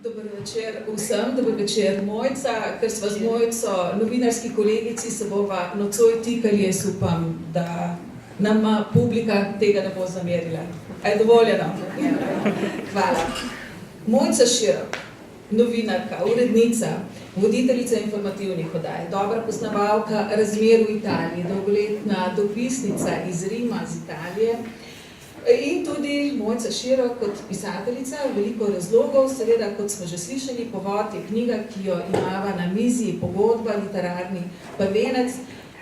Dober večer vsem, dober večer Mojca, ker sva z Mojco novinarski kolegici, se bova nocoj tikali, jaz upam, da nama publika tega ne bo zamerila. Je dovoljeno? Hvala. Mojca Širok, novinarka, urednica, voditeljica informativnih oddaj, dobra poznavalka razmer v Italiji, dolgoletna dopisnica iz Rima, iz Italije, in tudi Mojca Širok kot pisateljica, veliko razlogov, seveda, kot smo že slišali, povod je knjiga, ki jo imava na mizi, Pogodba, literarni prvenec.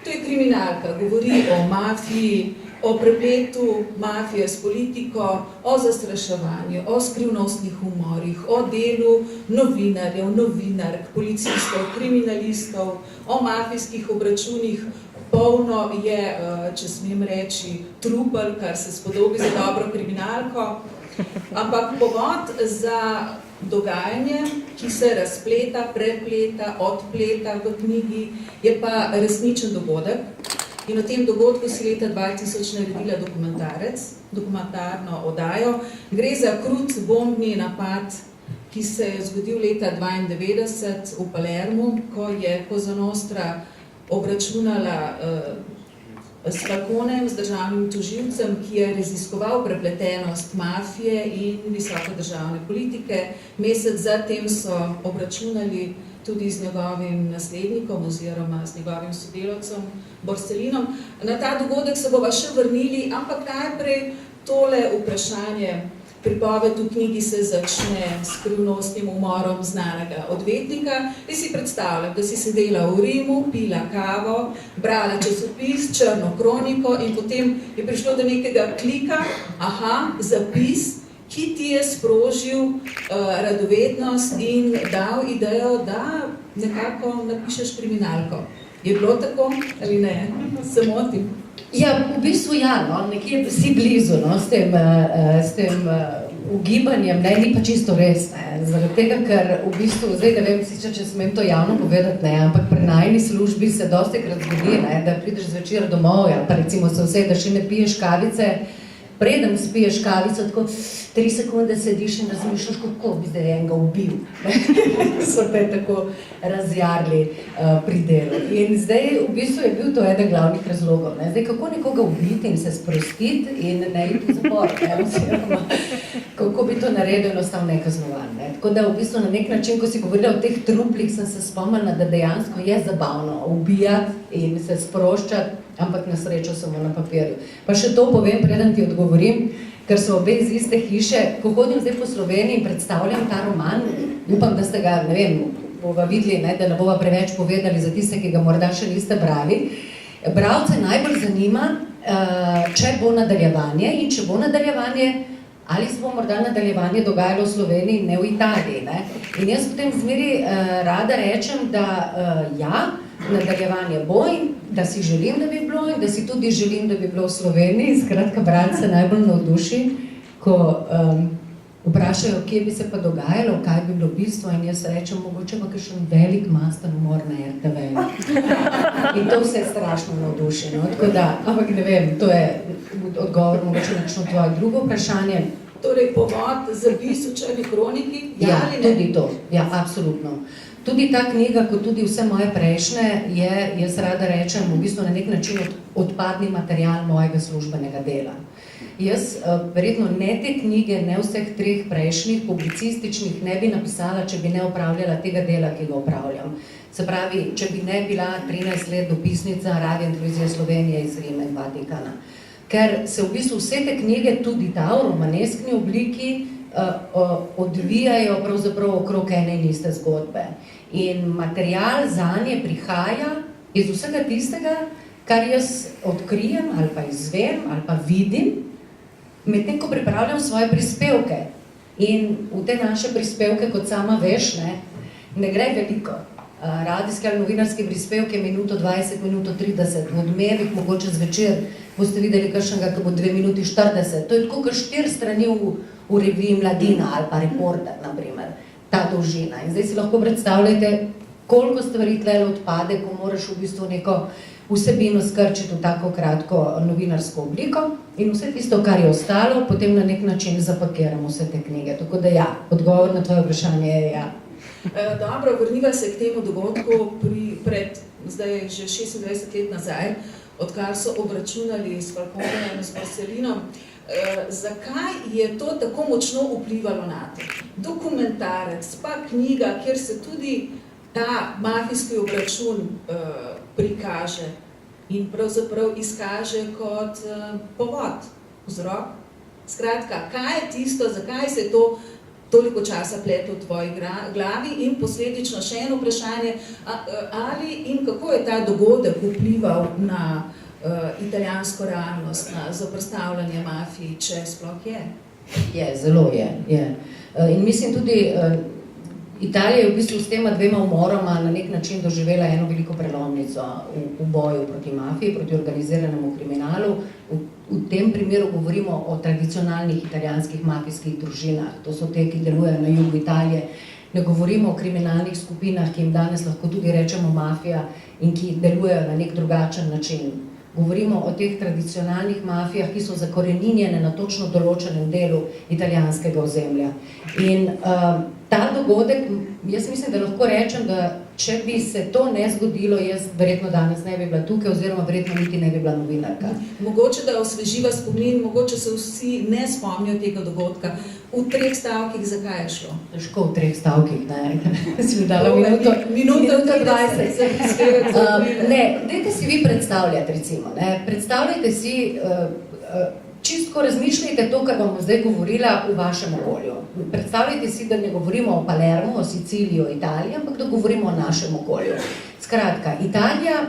To je kriminalka, govori o mafiji, o prepletu mafije s politiko, o zastraševanju, o skrivnostnih umorih, o delu novinarjev, novinark, policistov, kriminalistov, o mafijskih obračunih. Polno je, če smem reči, trupel, kar se spodobi za dobro kriminalko, ampak povod za dogajanje, ki se razpleta, prepleta, odpleta v knjigi, je pa resničen dogodek. In o tem dogodku si leta 2000 naredila dokumentarno oddajo. Gre za krut bombni napad, ki se je zgodil leta 1992 v Palermu, ko je Cosa Nostra obračunala s Falconem, z državnim tožilcem, ki je raziskoval prepletenost mafije in visoke državne politike. Mesec zatem so obračunali tudi z njegovim naslednikom oziroma z njegovim sodelavcem Borsellinom. Na ta dogodek se bova še vrnili, ampak najprej tole vprašanje. Pripoved v knjigi se začne s skrivnostnim umorom znanega odvetnika. Jaz si predstavljam, da si sedela v Rimu, pila kavo, brala časopis, črno kroniko in potem je prišlo do nekega klika, zapis, ki ti je sprožil radovednost in dal idejo, da nekako napišeš kriminalko. Je bilo tako ali ne? Se motim? Ja, v bistvu ja, no, nekje si blizu, no, s tem ugibanjem, ne, ni pa čisto res, ne, zaradi tega, ker v bistvu, zdaj ne vem, sicer, če smem to javno povedati, ne, ampak pri najni službi se dostikrat zgodi, ne, da prideš zvečer domov, ja, pa recimo se vse, da še ne piješ kavice, preden spiješ kavico, tako 3 sekunde sediš in razmišljaš, kako bi zdaj enega ubil. So te tako razjarli pri delu. In zdaj v bistvu je bil to eden glavnih razlogov. Ne? Zdaj, kako nekoga ubiti in se sprostiti in ne iti v zapor, oziroma kako bi to naredil enostavno nekaznovan. Ne? Tako da v bistvu na nek način, ko si govorila o teh truplih, sem se spomnila, da dejansko je zabavno ubijati in se sproščati, ampak na srečo samo na papirju. Pa še to povem, preden ti odgovorim, ker so obe iz iste hiše. Ko hodim zdaj po Sloveniji in predstavljam ta roman, upam, da ste ga, ne vem, bova videli, ne, da ne bova preveč povedali za tiste, ki ga morda še niste brali. Bralce najbolj zanima, če bo nadaljevanje in če bo nadaljevanje, ali se bo morda nadaljevanje dogajalo v Sloveniji, ne v Italiji. Ne? In jaz potem zmeri rada rečem, da ja, nadaljevanje bo in da si želim, da bi bilo in da si tudi želim, da bi bilo v Sloveniji. Skratka, bralce najbolj navduši, ko vprašajo, kje bi se pa dogajalo, kaj bi bilo bistvo in jaz rečem, mogoče pa kakšen velik masten umor na RTV. In to vse strašno navduši, no? Tako da, ampak ne vem, to je odgovor mogoče na kakšno tvoje drugo vprašanje. Torej, povod zapis v črni kroniki? Ja, tudi to, ja, absolutno. Tudi ta knjiga, kot tudi vse moje prejšnje, je, jaz rada rečem, v bistvu na nek način odpadni material mojega službenega dela. Jaz verjetno ne te knjige, ne vseh 3 prejšnjih publicističnih ne bi napisala, če bi ne opravljala tega dela, ki ga opravljam. Se pravi, če bi ne bila 13 let dopisnica Radio in Televizije Slovenije iz Rima in Vatikana. Ker se v bistvu vse te knjige, tudi ta v romaneskni obliki, odvijajo pravzaprav okrog ene in iste zgodbe. In material zanje prihaja iz vsega tistega, kar jaz odkrijem ali pa izvem ali pa vidim, medtem ko pripravljam svoje prispevke. In v te naše prispevke, kot sama veš, ne gre veliko. Radijski ali novinarski prispevek je minuto 20, minuto 30, v Odmevih mogoče zvečer boste videli kakšnega, ki bo 2 minuti 40. To je tako, kar 4 strani v reviji Mladina ali pa Reporter, naprimer, ta dolžina. In zdaj si lahko predstavljate, koliko stvari tlele odpade, ko moraš v bistvu neko vsebino skrčiti v tako kratko novinarsko obliko in vse tisto, kar je ostalo, potem na nek način zapakiramo vse te knjige. Tako da ja, odgovor na tvoje vprašanje je ja. Dobro, vrniva se k temu dogodku pred zdaj že 26 let nazaj, odkar so obračunali s Falconejem in s Borsellino. Zakaj je to tako močno vplivalo na te? Dokumentarec, pa knjiga, kjer se tudi ta mafijski obračun prikaže in pravzaprav izkaže kot povod, vzrok. Skratka, kaj je tisto, zakaj se je to toliko časa pletlo v tvoji glavi in posledično še eno vprašanje, ali in kako je ta dogodek vplival na italijansko realnost, na zoperstavljanje mafiji, če sploh je? Je, zelo je. In mislim tudi, Italija je v bistvu s tema dvema umoroma na nek način doživela eno veliko prelomnico v boju proti mafiji, proti organiziranemu kriminalu. V tem primeru govorimo o tradicionalnih italijanskih mafijskih družinah. To so te, ki delujejo na jugu Italije. Ne govorimo o kriminalnih skupinah, ki jim danes lahko tudi rečemo mafija in ki delujejo na nek drugačen način. Govorimo o teh tradicionalnih mafijah, ki so zakoreninjene na točno določenem delu italijanskega ozemlja. In ta dogodek, jaz mislim, da lahko rečem, da če bi se to ne zgodilo, jaz verjetno danes ne bi bila tukaj, oziroma verjetno niti ne bi bila novinarka. Mogoče, da osveživa spomin, mogoče se vsi ne spomnijo tega dogodka. V 3 stavkih, zakaj je šlo? Težko v 3 stavkih, ne. Si mi dala minuto 20. Ne, dajte si vi predstavljati, recimo. Predstavljajte si, čistko razmišljajte to, kar vam zdaj govorila v vašem okolju. Predstavljajte si, da ne govorimo o Palermo, o Siciliji, o Italiji, ampak da govorimo o našem okolju. Skratka, Italija,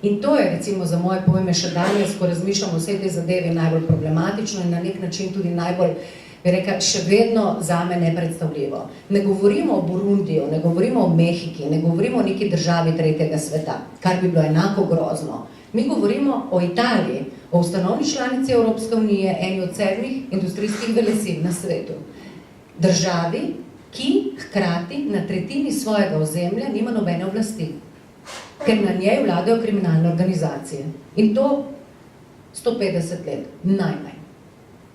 in to je recimo za moje pojme še danes, ko razmišljamo vse te zadeve, najbolj problematično in na nek način tudi najbolj, bi rekla, še vedno zame nepredstavljivo. Ne govorimo o Burundiju, ne govorimo o Mehiki, ne govorimo o neki državi tretjega sveta, kar bi bilo enako grozno. Mi govorimo o Italiji, o ustanovni članici Evropske unije, eni od 7 industrijskih velesil na svetu. Državi, ki hkrati na tretjini svojega ozemlja nima nobene oblasti, ker na njej vladajo kriminalne organizacije. In to 150 let, najmanj.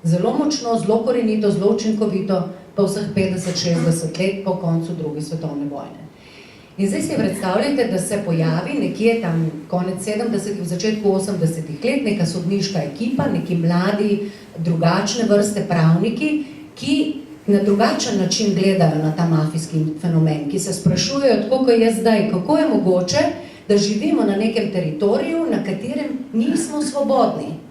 Zelo močno, zelo korenito, zelo učinkovito, pa vseh 50-60 let po koncu druge svetovne vojne. In zdaj si predstavljajte, da se pojavi nekje tam konec 70-ih, v začetku 80-ih let neka sodniška ekipa, neki mladi, drugačne vrste pravniki, ki na drugačen način gledajo na ta mafijski fenomen, ki se sprašujejo, tako kot je zdaj, kako je mogoče, da živimo na nekem teritoriju, na katerem nismo svobodni.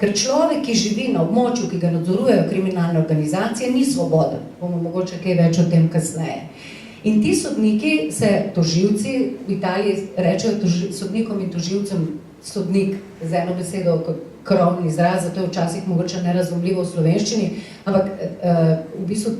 Ker človek, ki živi na območju, ki ga nadzorujejo kriminalne organizacije, ni svoboden. Bomo mogoče kaj več o tem kasneje. In ti sodniki se tožilci, v Italiji rečejo sodnikom in tožilcem sodnik, z eno besedo kot krovni izraz, zato je včasih mogoče nerazumljivo v slovenščini, ampak v bistvu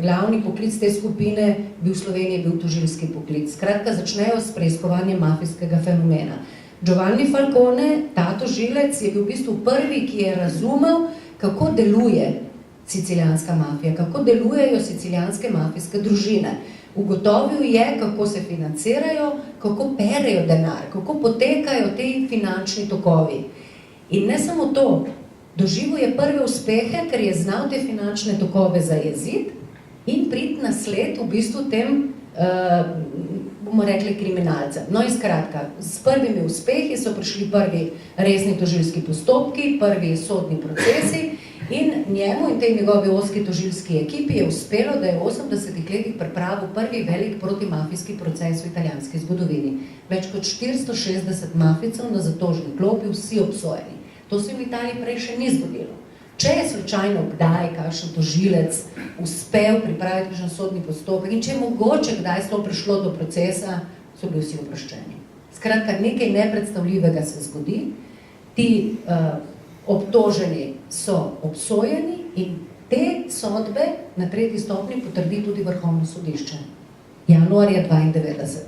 glavni poklic te skupine bi v Sloveniji bil tožilski poklic. Skratka, začnejo s preiskovanjem mafijskega fenomena. Giovanni Falcone, ta tožilec, je bil v bistvu prvi, ki je razumel, kako deluje sicilijanska mafija, kako delujejo sicilijanske mafijske družine. Ugotovil je, kako se financirajo, kako perejo denar, kako potekajo te finančni tokovi. In ne samo to, doživel je prve uspehe, ker je znal te finančne tokove zajeziti in priti na sled v bistvu tem, bomo rekli, kriminalcem. No in skratka, s prvimi uspehi so prišli prvi resni tožilski postopki, prvi sodni procesi in njemu in tej njegovi ozki tožilski ekipi je uspelo, da je v 80-ih letih pripravil prvi velik protimafijski proces v italijanski zgodovini. Več kot 460 mafijcev na zatožni klopi, vsi obsojeni. To se v Italiji prej še ni zgodilo. Če je slučajno kdaj kakšen tožilec uspel pripraviti kakšen sodni postopek in če je mogoče kdaj sploh prišlo do procesa, so bili vsi oproščeni. Skratka, nekaj nepredstavljivega se zgodi, ti obtoženi so obsojeni in te sodbe na 3. stopnji potrdi tudi Vrhovno sodišče. Januarja 92.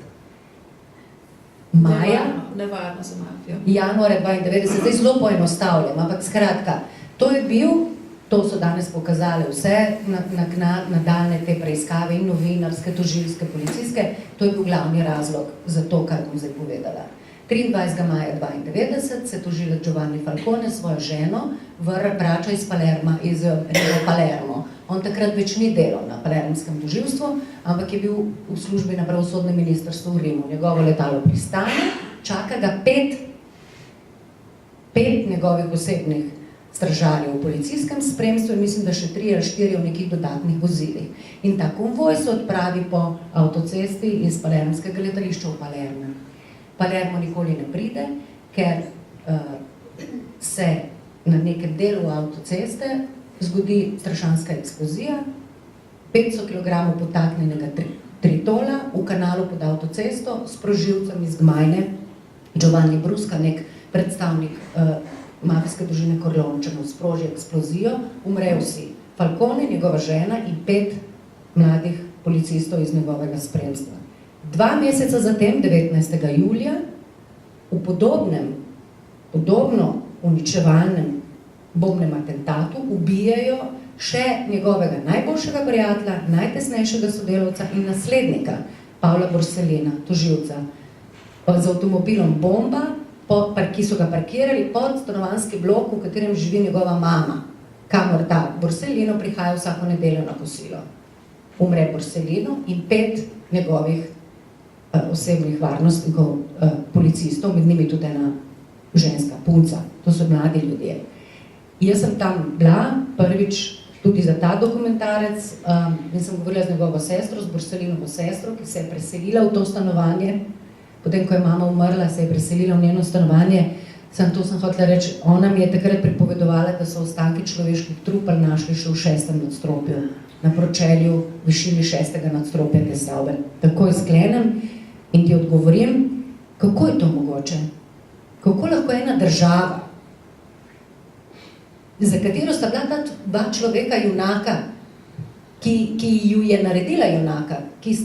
Maja, nevarno za mafijo. Januarja 92, zdaj zelo poenostavljam, ampak skratka, to je bil, to so danes pokazali vse nadaljne te preiskave in novinarske, tožilske, policijske, to je bil glavni razlog za to, kar bom zdaj povedala. 23. maja 1992 se tožilec Giovanni Falcone svojo ženo vrača iz Palerma, iz Palermo. On takrat več ni delal na palermskem tožilstvu, ampak je bil v službi na pravosodnem ministrstvu v Rimu. Njegovo letalo pristane, čaka ga pet njegovih osebnih stražarjev v policijskem spremstvu in mislim, da še 3 ali 4 v nekih dodatnih vozilih. In ta konvoj se odpravi po avtocesti iz palermskega letališča v Palermo. Palermo nikoli ne pride, ker se na nekem delu avtoceste zgodi strašanska eksplozija, 500 kg potaknjenega tritola v kanalu pod avtocesto s proživcem iz Gmajne, Giovanni Brusca, nek predstavnik mafijske družine Corleončanov, sproži eksplozijo, umrejo vsi. Falcone, njegova žena in 5 mladih policistov iz njegovega spremstva. 2 meseca zatem, 19. julija, v podobno uničevalnem bombnem atentatu ubijajo še njegovega najboljšega prijatelja, najtesnejšega sodelavca in naslednika, Pavla Borsellina, tožilca, z avtomobilom bomba, ki so ga parkirali pod stanovanjski blok, v katerem živi njegova mama, kamor ta Borsellino prihaja vsako nedeljo na kosilo. Umre Borsellino in 5 njegovih osebnih varnostnikov, policistov, med njimi tudi ena ženska, punca. To so mladi ljudje. Jaz sem tam bila prvič tudi za ta dokumentarec in sem govorila z njegovo sestro, z Borsellinovo sestro, ki se je preselila v to stanovanje. Potem, ko je mama umrla, se je preselila v njeno stanovanje. To sem hotela reči, ona mi je takrat pripovedovala, da so ostanki človeških trupel našli še v 6. nadstropju, na pročelju višini 6. nadstropja te stavbe. Takoj sklenem in ti odgovorim, kako je to mogoče? Kako lahko ena država, za katero sta bila ta 2 človeka junaka, ki ju je naredila junaka, ki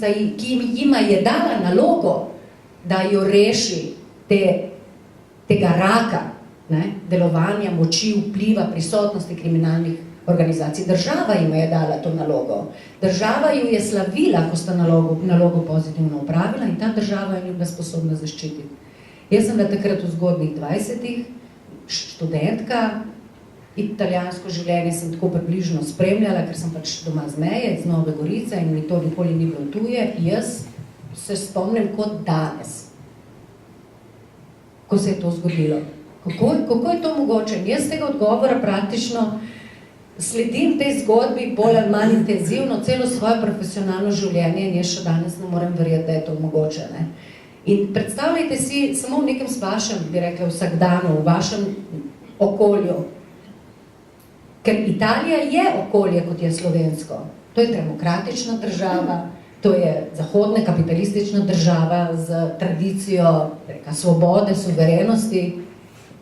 jima je dala nalogo, da jo reši tega raka, delovanja, moči, vpliva, prisotnosti kriminalnih organizacij. Država jim je dala to nalogo. Država ju je slavila, ko sta nalogo pozitivno upravila in ta država je bila sposobna zaščititi. Jaz sem bila takrat v zgodnjih 20-ih, študentka, italijansko življenje sem tako približno spremljala, ker sem pač doma z meje, z Nove Gorice in mi to nikoli ni bilo tuje. Jaz se spomnim kot danes, ko se je to zgodilo. Kako je to mogoče? Jaz tega odgovora praktično sledim tej zgodbi bolj ali manj intenzivno celo svoje profesionalno življenje in jaz še danes ne morem verjeti, da je to mogoče. In predstavljajte si samo v nekem vašem, bi rekla, vsakdanu, v vašem okolju. Ker Italija je okolje, kot je slovensko. To je demokratična država, to je zahodna kapitalistična država z tradicijo svobode, suverenosti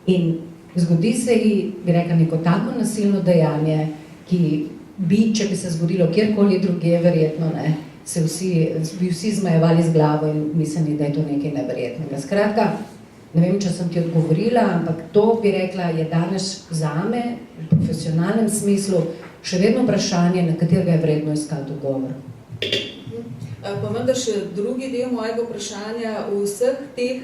in zgodi se ji, bi rekla, neko tako nasilno dejanje, ki bi, če bi se zgodilo kjerkoli druge, verjetno ne, bi vsi zmajevali z glavo in mislili, da je to nekaj neverjetnega. Skratka, ne vem, če sem ti odgovorila, ampak to, bi rekla, je danes zame v profesionalnem smislu še vedno vprašanje, na katerega je vredno iskati odgovor. Pa vendar še drugi del mojega vprašanja, v vseh teh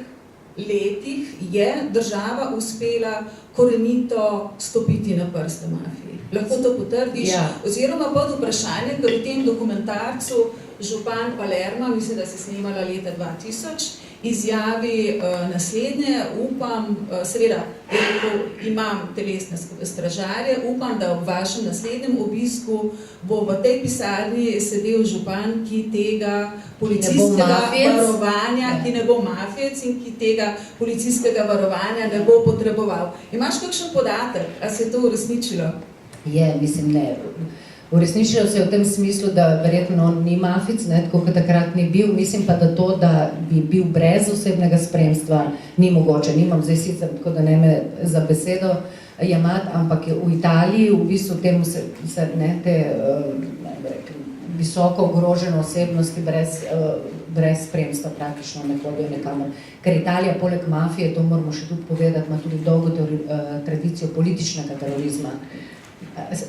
letih je država uspela korenito stopiti na prste mafiji. Lahko to potrdiš? Ja. Oziroma pod vprašanje, ker v tem dokumentarcu župan Palerma, mislim, da se snimala leta 2000, izjavi naslednje, upam, seveda, imam telesne stražarje, upam, da ob vašem naslednjem obisku bo v tej pisarni sedel župan, ki tega policijskega varovanja, ki ne bo mafijec in ki tega policijskega varovanja ne bo potreboval. Imaš kakšen podatek, a se je to uresničilo? Mislim, ne. Uresničilo se je v tem smislu, da verjetno on ni mafic, tako kot takrat ni bil, mislim pa, da to, da bi bil brez osebnega spremstva, ni mogoče. Nimam zdaj sicer, tako da ne me za besedo jemati, ampak v Italiji v bistvu temu se te visoko ogrožene osebnosti brez spremstva praktično ne hodijo nekamor. Ker Italija poleg mafije, to moramo še tudi povedati, ima tudi dolgo tradicijo političnega terorizma.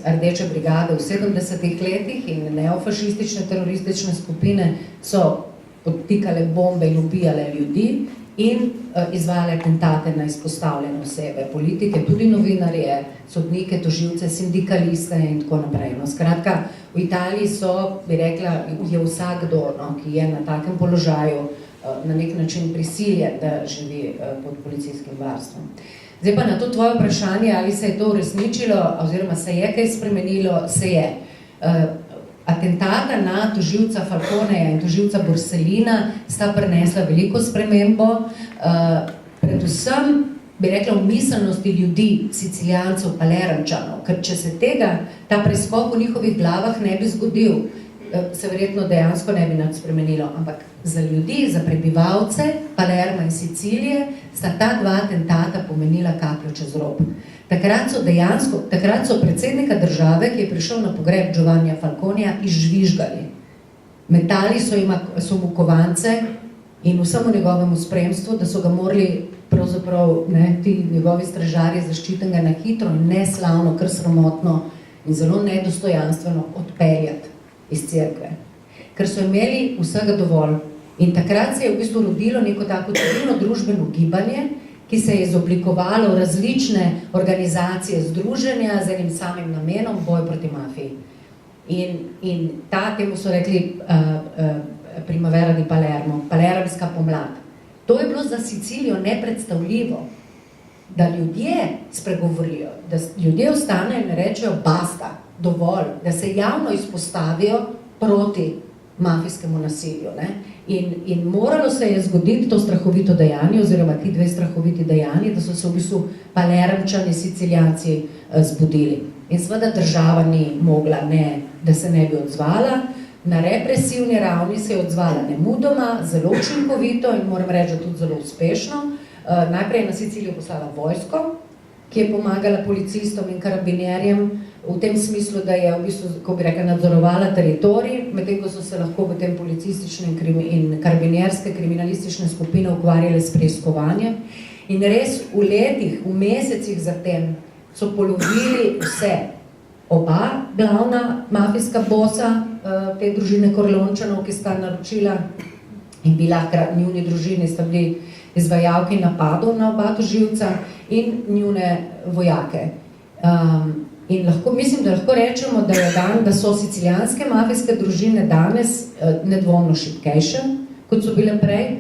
Rdeče brigade v 70-ih letih in neofašistične teroristične skupine so podtikale bombe in ubijale ljudi in izvajale atentate na izpostavljene osebe, politike, tudi novinarje, sodnike, tožilce, sindikaliste in tako naprej. No, skratka, v Italiji so, bi rekla, je vsakdo, no, ki je na takem položaju, na nek način prisiljen, da živi pod policijskim varstvom. Zdaj pa na to tvoje vprašanje, ali se je to uresničilo, oziroma se je kaj spremenilo, se je. Atentata na tožilca Falconeja in tožilca Borsellina sta prinesla veliko spremembo, predvsem, bi rekla, v miselnosti ljudi, Sicilijancev, Palermčanov, ker če se ta preskok v njihovih glavah ne bi zgodil, se verjetno dejansko ne bi nič spremenilo, ampak za ljudi, za prebivalce Palerma in Sicilije sta ta dva atentata pomenila kapljo čez rob. Takrat so predsednika države, ki je prišel na pogreb Giovannija Falconeja, izžvižgali. Metali so mu kovance in vsemu njegovemu spremstvu, da so ga morali pravzaprav ti njegovi stražarji zaščitenega na hitro in neslavno, kar sramotno in zelo nedostojanstveno odpeljati iz cerkve. Ker so imeli vsega dovolj. In takrat se je v bistvu rodilo neko tako civilno družbeno gibanje, ki se je izoblikovalo v različne organizacije združenja z enim samim namenom, boj proti mafiji. In temu so rekli Primavera di Palermo, palermska pomlad. To je bilo za Sicilijo nepredstavljivo, da ljudje spregovorijo, da ljudje ostanejo in rečejo basta, dovolj, da se javno izpostavijo proti mafijskemu nasilju. Ne? In moralo se je zgoditi to strahovito dejanje, oziroma ti dve strahoviti dejanji, da so se v bistvu Palermčani, Sicilijanci zbudili. In seveda država ni mogla, da se ne bi odzvala. Na represivni ravni se je odzvala nemudoma, zelo učinkovito in moram reči, da tudi zelo uspešno. Najprej je na Sicilijo poslala vojsko, ki je pomagala policistom in karabinjerjem v tem smislu, da je v bistvu, ko bi rekla, nadzorovala teritorij, medtem ko so se lahko v tem policistične in karabinjerske kriminalistične skupine ukvarjale s preiskovanjem. In res v letih, v mesecih zatem so polovili vse. Oba glavna mafijska bosa te družine Corleončanov, ki sta naročila in bila njuni družini, sta bili izvajalki napadov na oba tožilca in njune vojake. In mislim, da lahko rečemo, da so sicilijanske mafijske družine danes nedvomno šibkejše, kot so bile prej,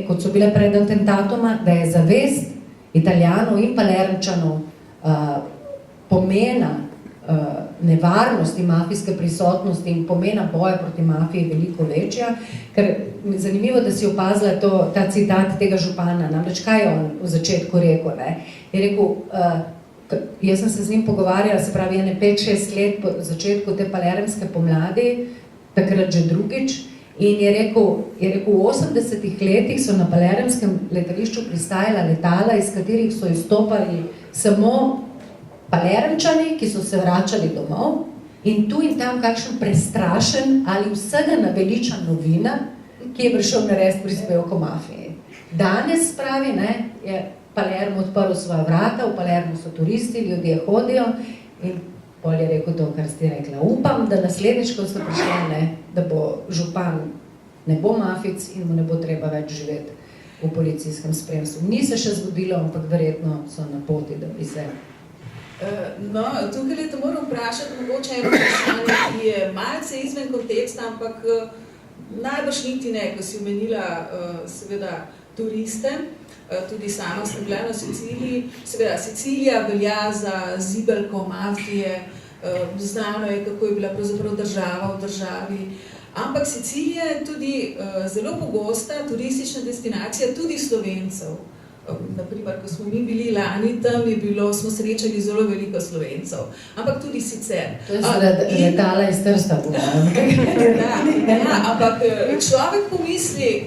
kot so bile pred atentatoma, da je zavest Italijanov in Palermčanov pomena nevarnosti mafijske prisotnosti in pomena boja proti mafiji veliko večja, ker zanimivo, da si opazila ta citat tega župana, namreč kaj je on v začetku rekel, ne? Je rekel, jaz sem se z njim pogovarjala, se pravi, 5-6 let po začetku te palermske pomladi, takrat že drugič, in je rekel, v 80-ih letih so na palermskem letališču pristajala letala, iz katerih so izstopali samo Palermčani, ki so se vračali domov, in tu in tam kakšen prestrašen ali vsega naveličan novinar, ki je prišel narediti prispevek o mafiji. Danes, pravi, je Palermo odprl svoja vrata, v Palermo so turisti, ljudje hodijo in pol je rekel to, kar ste rekla. Upam, da naslednjič, ko ste prišli, da bo župan ne bo mafic in mu ne bo treba več živeti v policijskem spremstvu. Ni se še zgodilo, ampak verjetno so na poti, da bi se... No, tukaj te moram vprašati, mogoče eno vprašanje, ki je malce izven konteksta, ampak najbrž niti ne, ko si omenila seveda turiste, tudi sama sem bila na Siciliji. Seveda, Sicilija velja za zibelko mafije, znano je, kako je bila pravzaprav država v državi, ampak Sicilija je tudi zelo pogosta turistična destinacija tudi Slovencev. Naprimer, ko smo mi bili lani tam, smo srečali zelo veliko Slovencev, ampak tudi sicer. To je seveda letala iz Trsta. Ampak človek pomisli,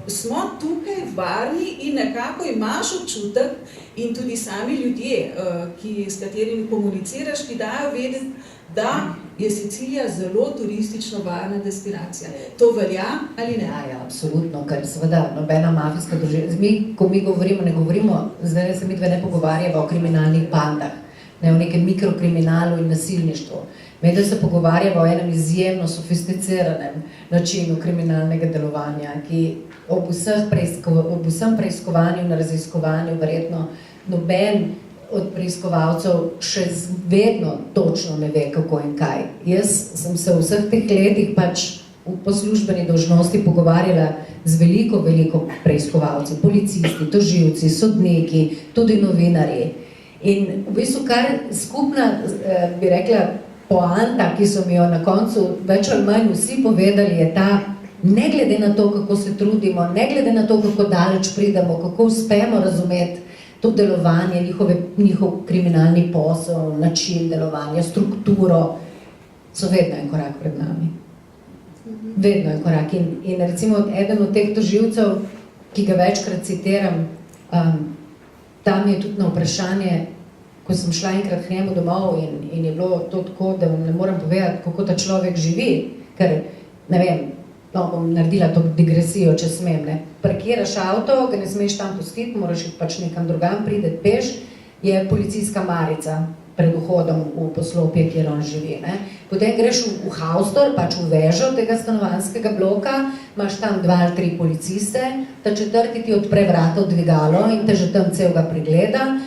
smo tukaj varni in nekako imaš občutek in tudi sami ljudje, s katerimi komuniciraš, ti dajo vedeti, da je Sicilija zelo turistično varna destinacija. To velja ali ne? Ja, absolutno, ker seveda nobena mafijska družina. Ko mi govorimo, ne govorimo, zdaj se mi dve ne pogovarjava o kriminalnih bandah, ne o nekem mikrokriminalu in nasilništvu. Medaj se pogovarjava o enem izjemno sofisticiranem načinu kriminalnega delovanja, ki ob vsem preiskovanju in raziskovanju verjetno noben od preiskovalcev še vedno točno ne ve, kako in kaj. Jaz sem se v vseh teh letih pač po službeni dolžnosti pogovarjala z veliko preiskovalci, policisti, tožilci, sodniki, tudi novinarji. In v bistvu kar skupna, bi rekla, poanta, ki so mi jo na koncu več ali manj vsi povedali, je ta, ne glede na to, kako se trudimo, ne glede na to, kako daleč pridemo, kako uspemo razumeti to delovanje, njihov kriminalni posel, način delovanja, strukturo, so vedno en korak pred nami. Vedno en korak. In recimo eden od teh tožilcev, ki ga večkrat citiram, tam je tudi na vprašanje, ko sem šla enkrat k njemu domov in je bilo to tako, da vam ne morem povedati, kako ta človek živi, ker, ne vem, bom naredila to digresijo, če smem, ne. Parkiraš avto, ga ne smeš tam pustiti, moraš iti pač nekam drugam, prideti peš, je policijska marica pred vhodom v poslopje, kjer on živi, ne. Potem greš v haustor, pač v vežo tega stanovanjskega bloka, imaš tam 2 ali 3 policiste, ta četrti ti odpre vrata v dvigalo in te že tam celega pregleda,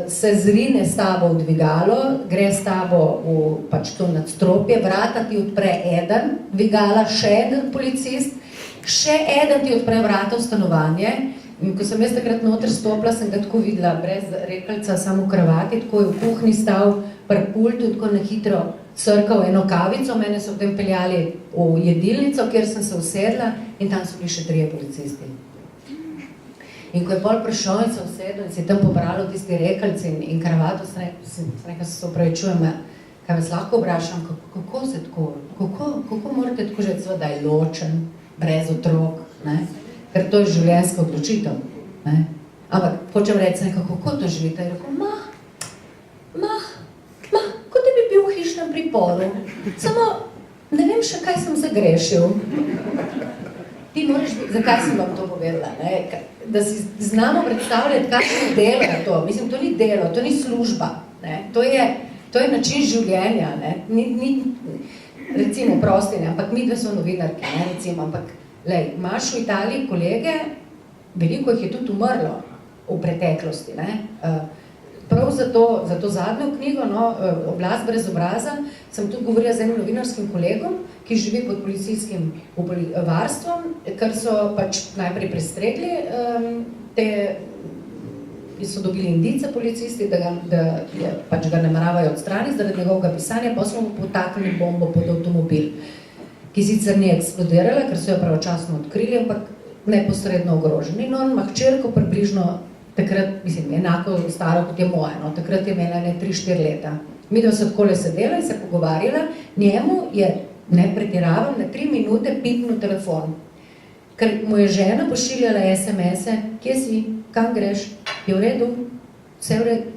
se zrine s tabo v dvigalo, gre s tabo v pač to nadstropje, vrata ti odpre eden dvigala, še eden policist, še eden ti odpre vrata v stanovanje. In ko sem jaz takrat noter stopila, sem ga tako videla, brez rekelca, samo v kravati, tako je v kuhni stal, pri pultu, tako na hitro crkal eno kavico, mene so potem peljali v jedilnico, kjer sem se usedla in tam so bili še 3 policisti. In ko je pol prišel in se usedel in si tam pobralo tisti rekelci in kravato, sem rekla, se opravičujem, kaj vas lahko vprašam, kako se tako, kako morate tako že da je ločen, brez otrok, ne? Ker to je življenjska odločitev, ne? Ampak hočem reči nekako, kako to živite? Je rekel, kot da bi bil v hišnem priporu. Samo ne vem še, kaj sem zagrešil. Ti moraš biti, zakaj sem vam to povedala, ne? Da si znamo predstavljati, kakšno delo je to. Mislim, to ni delo, to ni služba, ne? To je način življenja, ne? Recimo, prostine, ampak midve so novinarke, ne? Recimo, ampak lej, imaš v Italiji kolege, veliko jih je tudi umrlo v preteklosti, ne? Prav za to zadnjo knjigo, no, Oblast brez obraza, sem tudi govorila z enim novinarskim kolegom, ki živi pod policijskim varstvom, ker so pač najprej prestregli ki so dobili indice policisti, da pač ga nameravajo odstraniti zaradi njegovega pisanja, pa smo mu potaknili bombo pod avtomobil, ki sicer ni eksplodirala, ker so jo pravočasno odkrili, ampak neposredno ogroženi. No, on ima hčerko približno takrat, mislim, enako staro kot je moja, no, takrat je imela 3-4 leta. Midva so takole sedela in se pogovarjala, njemu je, ne pretiravam, na 3 minute pipnil telefon, ker mu je žena pošiljala SMS-e, kje si, kam greš, je v redu, vse v redu.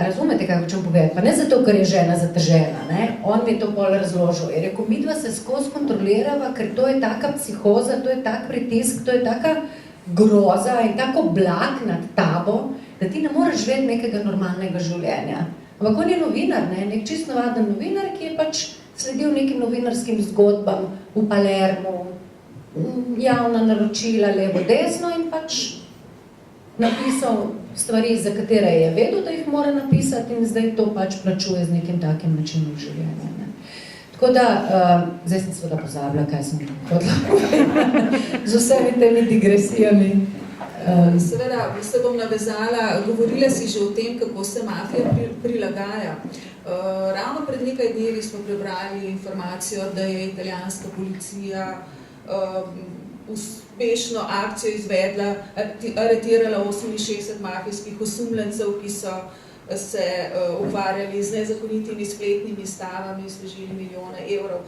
Razumete, kaj hočem povedati? Pa ne zato, ker je žena zatežena, ne? On mi je to bolj razložil. Je rekel, midva se skozi kontrolirava, ker to je taka psihoza, to je tak pritisk, to je taka groza in tako blag nad tabo, da ti ne moreš živeti nekega normalnega življenja. Ampak on je novinar, ne? Nek čist navaden novinar, ki je pač sledil nekim novinarskim zgodbam v Palermu, javna naročila levo, desno in pač napisal stvari, za katere je vedel, da jih mora napisati in zdaj to pač plačuje z nekim takim načinom življenja. Ne? Tako da, zdaj sem seveda pozabila, kaj sem hodila z vsemi temi digresijami. Seveda, se bom navezala, govorila si že o tem, kako se mafija prilagaja. Ravno pred nekaj dnevi smo prebrali informacijo, da je italijanska policija uspešno akcijo izvedla, aretirala 68 mafijskih osumljencev, ki so se ukvarjali z nezakonitimi spletnimi stavami, služili milijone evrov.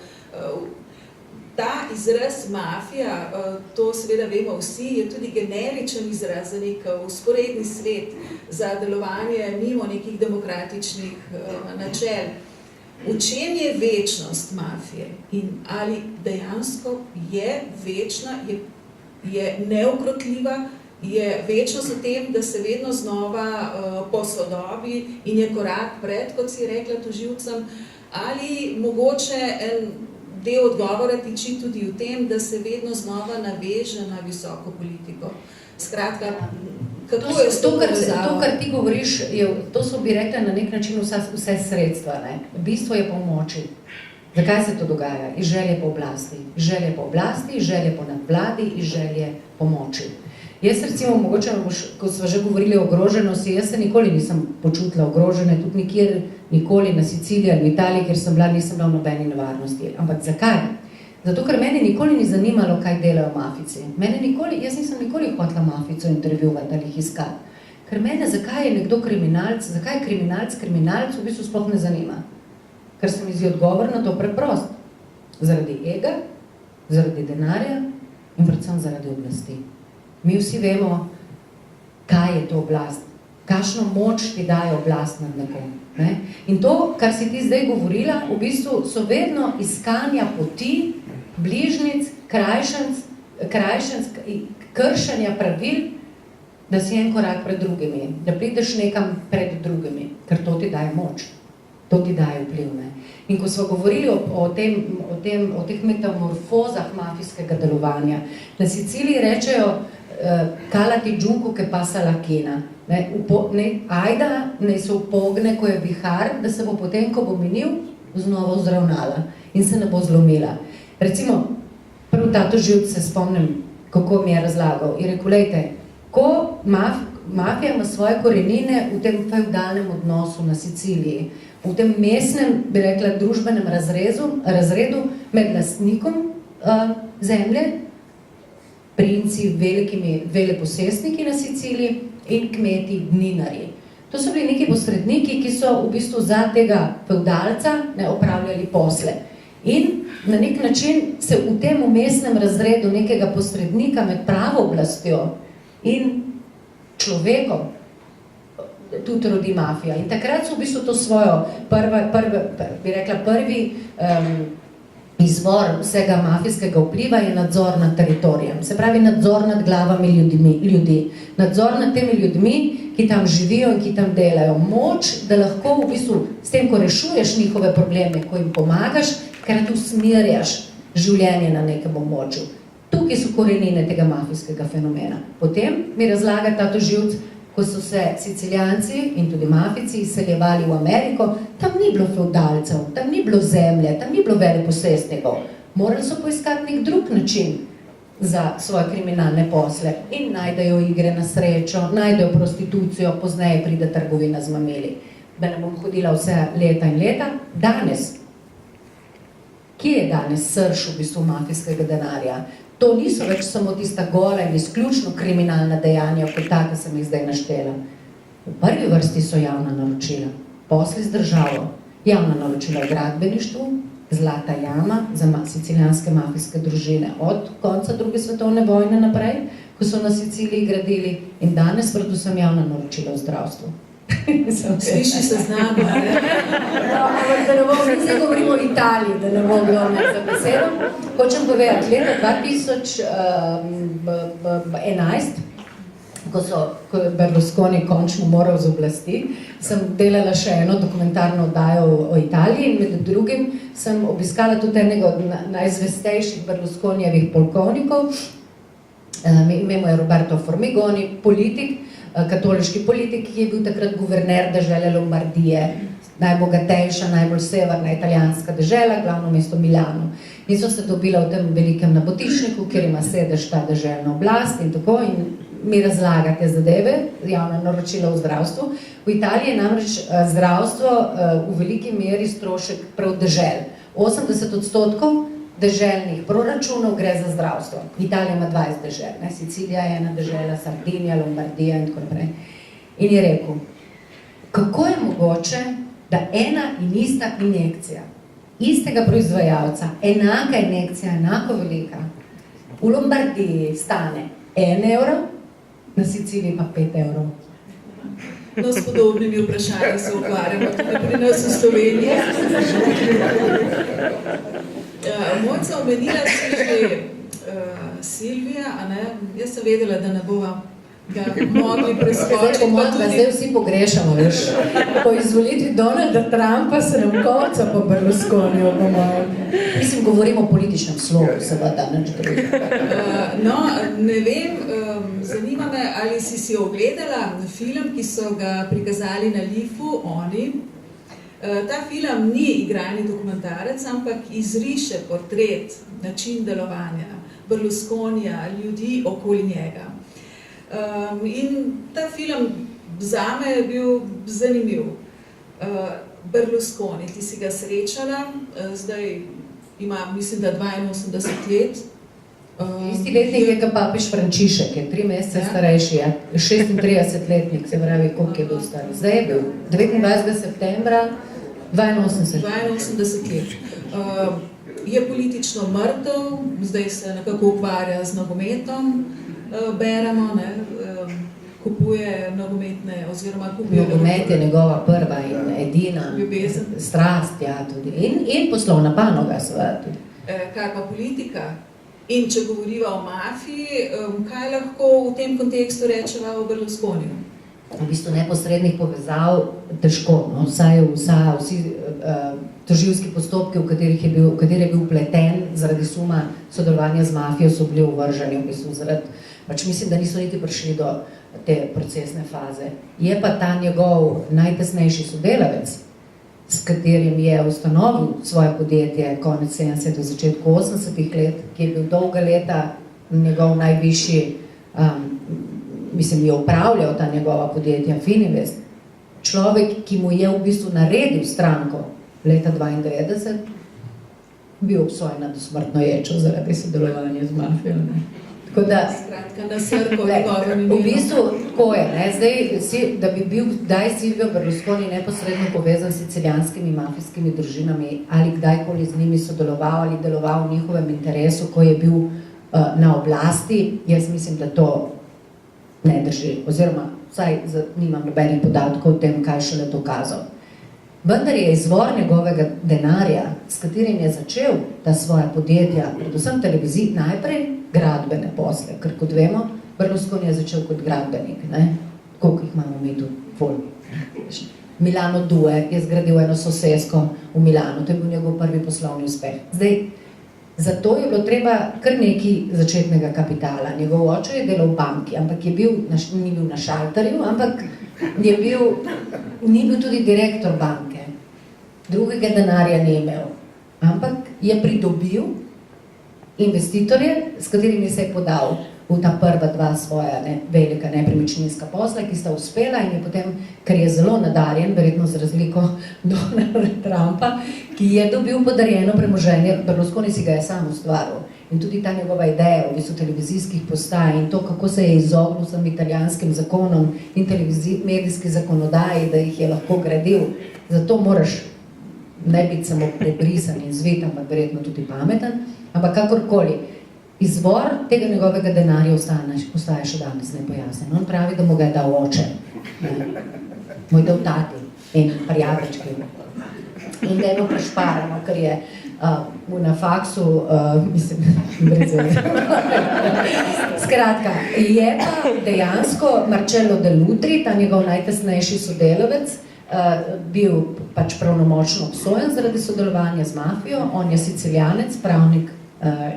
Ta izraz mafija, to seveda vemo vsi, je tudi generičen izraz za nek vzporedni svet, za delovanje mimo nekih demokratičnih načel. V čem je večnost mafije in ali dejansko je večna, je neukrotljiva, je večnost v tem, da se vedno znova posodobi in je korak pred, kot si rekla, tožilcem, ali mogoče en del odgovora tiči tudi v tem, da se vedno znova naveže na visoko politiko. Skratka, kako je s to povezavo? To, kar ti govoriš, to so bi rekla na nek način vse sredstva. Ne? Bistvo je pomoči. Zakaj se to dogaja? Iz želje po oblasti. Želje po oblasti, želje po nadvladi in želje pomoči. Jaz recimo, mogoče, ko smo že govorili o ogroženosti, jaz se nikoli nisem počutila ogrožene, tudi nikoli na Siciliji ali v Italiji, ker nisem bila v nobeni nevarnosti. Ampak zakaj? Zato, ker mene nikoli ni zanimalo, kaj delajo mafici. Jaz nisem nikoli hotela mafico intervjuvati ali jih iskati. Ker mene, zakaj je nekdo kriminalc, zakaj je kriminalc v bistvu sploh ne zanima. Ker se mi zdi odgovor na to preprost. Zaradi ega, zaradi denarja in predvsem zaradi oblasti. Mi vsi vemo, kaj je to oblast, kakšno moč ti daje oblast nad nekom. Ne? In to, kar si ti zdaj govorila, v bistvu so vedno iskanja poti, bližnic, kršenja pravil, da si en korak pred drugimi, da prideš nekam pred drugimi, ker to ti daje moč, to ti daje vpliv. Ne? In ko smo govorili o teh metamorfozah mafijskega delovanja, na Siciliji rečejo kala ti džunku, ke pasa la kina. Ajda naj se upogne, ko je vihar, da se bo potem, ko bo minil, znova vzravnala in se ne bo zlomila. Recimo, prv tato živc se spomnim, kako mi je razlagal. In rekel, lejte, ko mafija ima svoje korenine v tem feudalnem odnosu na Siciliji, v tem mestnem, bi rekla, družbenem razredu med lastnikom zemlje, princi, velikimi veleposestniki na Siciliji in kmeti, dninarji. To so bili neki posredniki, ki so v bistvu za tega feudalca opravljali posle. In na nek način se v tem mestnem razredu nekega posrednika med pravo oblastjo in človekom tudi rodi mafija. In takrat so v bistvu to svojo prvi izvor vsega mafijskega vpliva je nadzor nad teritorijem. Se pravi, nadzor nad glavami ljudi. Nadzor nad temi ljudmi, ki tam živijo in ki tam delajo. Moč, da lahko v bistvu s tem, ko rešuješ njihove probleme, ko jim pomagaš, ker tu usmerjaš življenje na nekem območju. Tukaj so korenine tega mafijskega fenomena. Potem mi razlaga tato živc, ko so se Sicilijanci in tudi mafici izseljevali v Ameriko, tam ni bilo feudalcev, tam ni bilo zemlje, tam ni bilo veleposestnikov. Morali so poiskati nek drug način za svoje kriminalne posle in najdejo igre na srečo, najdejo prostitucijo, pozneje pride trgovina z mamili. Da ne bom hodila vse leta in leta. Danes, kje je danes srž v bistvu mafijskega denarja? To niso več samo tista gola in izključno kriminalna dejanja, kot taka sem jih zdaj naštela. V prvi vrsti so javna naročila, posli z državo, javna naročila v gradbeništvu, zlata jama za sicilijanske mafijske družine od konca druge svetovne vojne naprej, ko so na Siciliji gradili, in danes predvsem javna naročila v zdravstvu. Sliši se znamo, ne? Da ne bomo, zdaj govorimo o Italiji, da ne bomo bilo za besedo. Hočem povedati, leta 2011, ko je Berlusconi končno moral z oblasti, sem delala še eno dokumentarno oddajo o Italiji in med drugim sem obiskala tudi enega od najzvestejših Berlusconijevih polkovnikov, ime mu je Roberto Formigoni, politik, katoliški politik, ki je bil takrat guverner dežele Lombardije, najbogatejša, najbolj severna italijanska dežela, glavno mesto Milano. In so se dobila v tem velikem nabotičniku, kjer ima sedež ta deželna oblast in tako, in mi razlagate zadeve, javno naročilo v zdravstvu. V Italiji je namreč zdravstvo v veliki meri strošek prav dežel. 80% deželnih proračunov gre za zdravstvo. Italija ima 20 dežel, ne? Sicilija je ena dežela, Sardinija, Lombardija in tako naprej. In je rekel, kako je mogoče, da ena in ista injekcija, istega proizvajalca, enaka injekcija, enako velika, v Lombardiji stane 1 evro, na Siciliji pa 5 evrov. No, s podobnimi vprašanji se ukvarjamo tudi pri nas v Sloveniji. Mojca, omenila si že Silvija, a ne? Jaz sem vedela, da ne bova ga mogli preskočiti. Zdaj vsi pogrešamo, veš. Po izvolitvi Donalda Trumpa se nam konca po Berlusconiju, po mojem. Mislim, govorimo o političnem slogu, seveda, nič drugega. No, ne vem, zanima me, ali si ogledala film, ki so ga prikazali na Lifu, oni. Ta film ni igrani dokumentarec, ampak izriše portret, način delovanja Berlusconija, ljudi okoli njega. In ta film zame je bil zanimiv. Berlusconi, ti si ga srečala, zdaj ima, mislim, da 82 let. Isti letnik je kot papež Frančišek, je 3 mesece starejši, 36-letnik, se pravi, koliko je bil star. Zdaj je bil 29. septembra 82 let. Je politično mrtev, zdaj se nekako ukvarja z nogometom, beremo, ne, kupuje nogometne, oziroma kupuje... Nogomet je njegova prva in edina ljubezen. Strast, ja, tudi. In poslovna panoga, seveda tudi. Kaj pa politika? In če govoriva o mafiji, kaj lahko v tem kontekstu rečeva o Berlusconiju? V bistvu neposrednih povezav težko, no? Vsi tožilski postopki, v katere je bil vpleten zaradi suma sodelovanja z mafijo, so bili uvrženi, v bistvu zaradi, pač mislim, da niso niti prišli do te procesne faze. Je pa ta njegov najtesnejši sodelavec, s katerim je ustanovil svoje podjetje konec 70. do začetku 80. let, ki je bil dolga leta njegov najvišji, je upravljal ta njegova podjetja Fininvest. Človek, ki mu je v bistvu naredil stranko leta 92, bil obsojen na dosmrtno ječo zaradi sodelovanja z mafijo. Tako da, v bistvu, tako je, ne? Zdaj, da bi bil kdaj Silvio Berlusconi neposredno povezan s sicilijanskimi mafijskimi družinami ali kdajkoli z njimi sodeloval ali deloval v njihovem interesu, ko je bil na oblasti, jaz mislim, da to ne drži, oziroma vsaj nimam nobenih podatkov o tem, kaj šele dokazal. Vendar je izvor njegovega denarja, s katerim je začel ta svoja podjetja, predvsem televizij, najprej gradbene posle, ker kot vemo, Berlusconi je začel kot gradbenik, ne? Koliko jih imamo mi tu? Ful. Milano Due je zgradil eno sosesko v Milano, to je bil njegov prvi poslovni uspeh. Zdaj, zato je bilo treba kar nekaj začetnega kapitala. Njegov oče je delal v banki, ampak ni bil na šalterju, ampak ni bil tudi direktor banke. Drugega denarja ni imel, ampak je pridobil investitorje, s katerimi se je podal v ta prva dva svoja velika nepremičninska posla, ki sta uspela in je potem, ker je zelo nadarjen, verjetno z razliko Donalda Trumpa, ki je dobil podarjeno premoženje, Berlusconi si ga je sam ustvaril. In tudi ta njegova ideja v bistvu televizijskih postaj in to, kako se je izognil sam italijanskim zakonom in medijski zakonodaji, da jih je lahko gradil. Zato moraš ne biti samo prebrisan in zvit, ampak verjetno tudi pameten. Ampak kakorkoli, izvor tega njegovega denarja ostaja še danes nepojasnen. On pravi, da mu ga je dal oče, moj dal tati in prijateljčki. In da je mu prešparano, ker je na faksu, skratka, je pa dejansko Marcello Dell'Utri, ta njegov najtesnejši sodelavec, bil pač pravnomočno obsojen zaradi sodelovanja z mafijo. On je sicilijanec, pravnik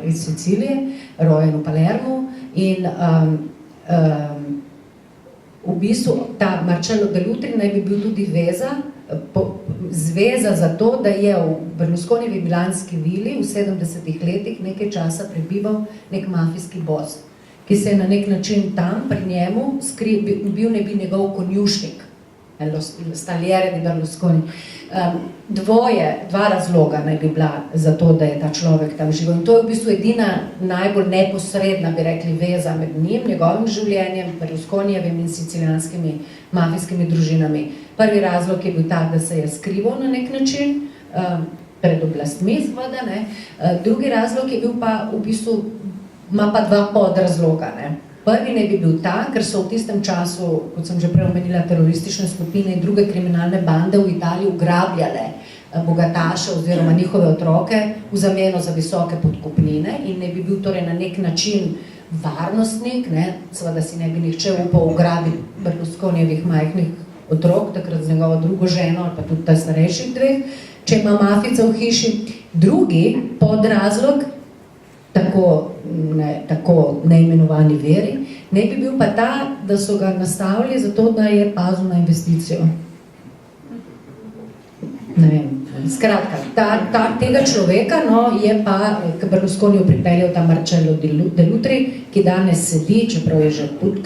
iz Sicilije, rojen v Palermu in v bistvu ta Marcello Dell'Utri naj bi bil tudi zveza za to, da je v Berlusconijevi milanski vili v 70. letih nekaj časa prebival nek mafijski boss, ki se je na nek način tam pri njemu bil ne bi njegov konjušnik, Staliere di Berlusconi. Dva razloga naj bi bila za to, da je ta človek tam živel. In to je v bistvu edina najbolj neposredna, bi rekli, veza med njim, njegovim življenjem, Berlusconijevim in sicilijanskimi mafijskimi družinami. Prvi razlog je bil tak, da se je skrival na nek način, pred oblastmi, seveda, ne. Drugi razlog je bil pa v bistvu, ima pa dva podrazloga, ne. Prvi naj bi bil ta, ker so v tistem času, kot sem že prej omenila, teroristične skupine in druge kriminalne bande v Italiji ugrabljale bogataše oziroma njihove otroke v zameno za visoke podkupnine in naj bi bil torej na nek način varnostnik, ne, seveda si ne bi nihče upal ugrabiti Berlusconijevih majhnih otrok, takrat z njegovo drugo ženo, ali pa tudi ta starejših dveh, če ima mafica v hiši. Drugi podrazlog, tako neimenovani veri, ne bi bil pa ta, da so ga nastavili zato, da je pazil na investicijo. Ne vem. Skratka, tega človeka je pa Berlusconi pripeljal ta Marcello Dell'Utri, ki danes sedi, čeprav je že tudi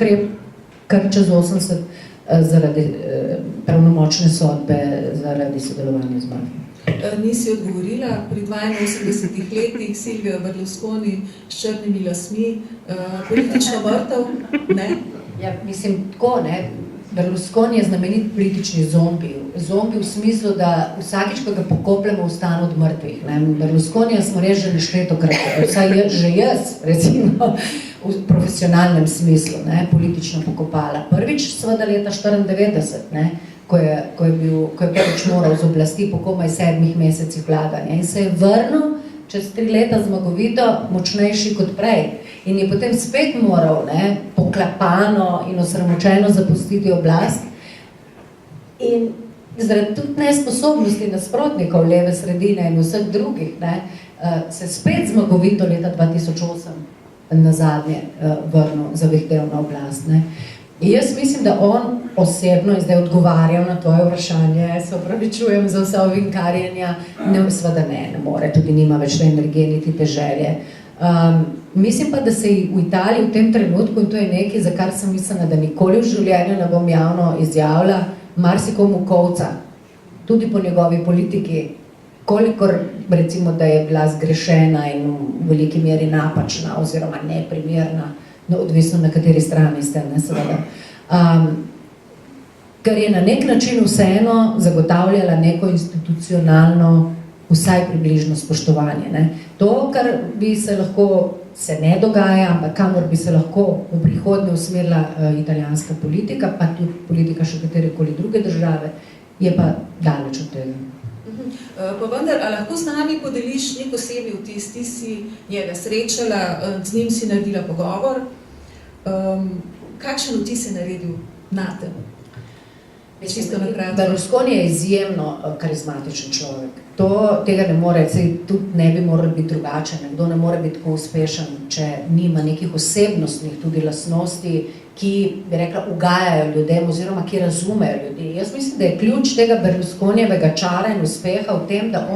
kar čez 80, zaradi pravnomočne sodbe, zaradi sodelovanja z mafijo. Nisi odgovorila, pri 82 letih Silvio Berlusconi s črnimi lasmi, politično mrtev, ne? Ja, mislim, tako, ne. Berlusconi je znamenit politični zombi. Zombi v smislu, da vsakič, ko ga pokopljamo, vstane od mrtvih. Ne. Berlusconija smo res že neštetokrat, vsaj že jaz, recimo, v profesionalnem smislu, ne, politično pokopala. Prvič, seveda leta 94, ne, ko je prvič moral z oblasti po komaj 7 mesecih vladanja in se je vrnil čez 3 leta zmagovito močnejši kot prej. In je potem spet moral, ne, poklapano in osramočeno zapustiti oblast. In zaradi tudi nesposobnosti nasprotnikov leve sredine in vseh drugih, ne, se spet zmagovito leta 2008 nazadnje vrnil, zavihtel na oblast. Ne. In jaz mislim, da on osebno, in zdaj odgovarjam na tvoje vprašanje, se opravičujem za vse ovinkarjenja, seveda ne more, tudi nima več te energije, niti te želje. Mislim pa, da se v Italiji v tem trenutku, in to je nekaj, za kar sem mislila, da nikoli v življenju ne bom javno izjavila, marsikomu kolca, tudi po njegovi politiki, kolikor recimo, da je bila zgrešena in v veliki meri napačna oziroma neprimerna, odvisno na kateri strani ste, ne, seveda. Ker je na nek način vseeno zagotavljala neko institucionalno, vsaj približno spoštovanje. Ne. To, kar bi se lahko, se ne dogaja, ampak kamor bi se lahko v prihodnje usmerila italijanska politika, pa tudi politika še katerekoli druge države, je pa daleč od tega. Pa vendar, a lahko z nami podeliš nek osebni vtis, ti si njega srečala, z njim si naredila pogovor. Kakšen vtis je naredil nate? Berlusconi je izjemno karizmatičen človek. Tega ne more, tudi ne bi moral biti drugačen. Nekdo ne more biti tako uspešen, če nima nekih osebnostnih tudi lastnosti, ki, bi rekla, ugajajo ljudem oziroma ki razumejo ljudi. Jaz mislim, da je ključ tega Berlusconijevega čara in uspeha v tem, da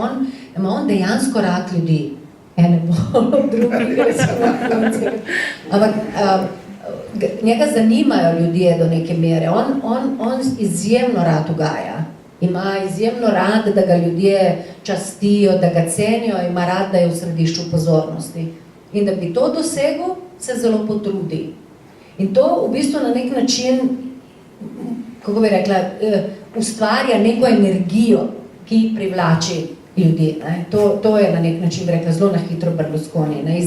ima on dejansko rad ljudi. Ene bolj drugih, ampak njega zanimajo ljudje do neke mere. On izjemno rad ugaja. Ima izjemno rad, da ga ljudje častijo, da ga cenijo, ima rad, da je v središču pozornosti. In da bi to dosegel, se zelo potrudi. In to v bistvu na nek način, kako bi rekla, ustvarja neko energijo, ki privlači ljudi. Ne. To je na nek način, bi rekla, zelo na hitro Berlusconi. Ne.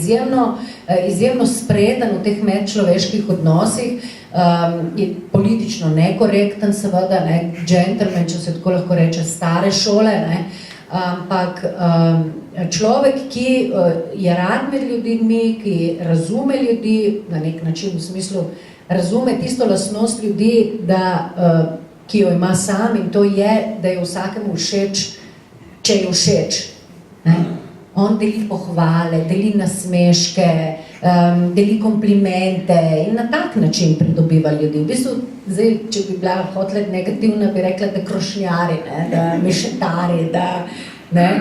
Izjemno spreden v teh medčloveških odnosih, je politično nekorekten, seveda, ne, gentleman, če se tako lahko reče, stare šole, ne. Ampak človek, ki je rad med ljudmi, ki razume ljudi, na nek način v smislu, razume tisto lastnost ljudi, ki jo ima sam, in to je, da je vsakemu všeč, če je všeč. Ne? On deli pohvale, deli nasmeške, deli komplimente in na tak način pridobiva ljudi. V bistvu, zdaj, če bi bila hotlet negativna, bi rekla, da krošnjari, ne? Da mešetari, da ne?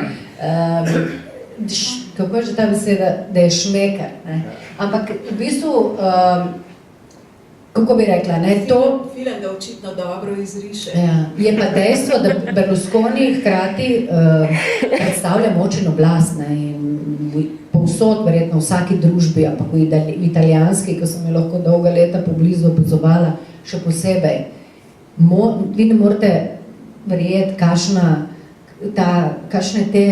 Kako je že ta beseda, da je šmeker. Ne? Ampak v bistvu, kako bi rekla, ne, to... Film ga očitno dobro izriše. Ja, je pa dejstvo, da Berlusconi hkrati predstavlja močen oblast, ne, in povsod, verjetno v vsaki družbi, ampak v italijanski, ko sem jo lahko dolga leta poblizu opazovala, še posebej. Vi ne morete verjeti, kakšne te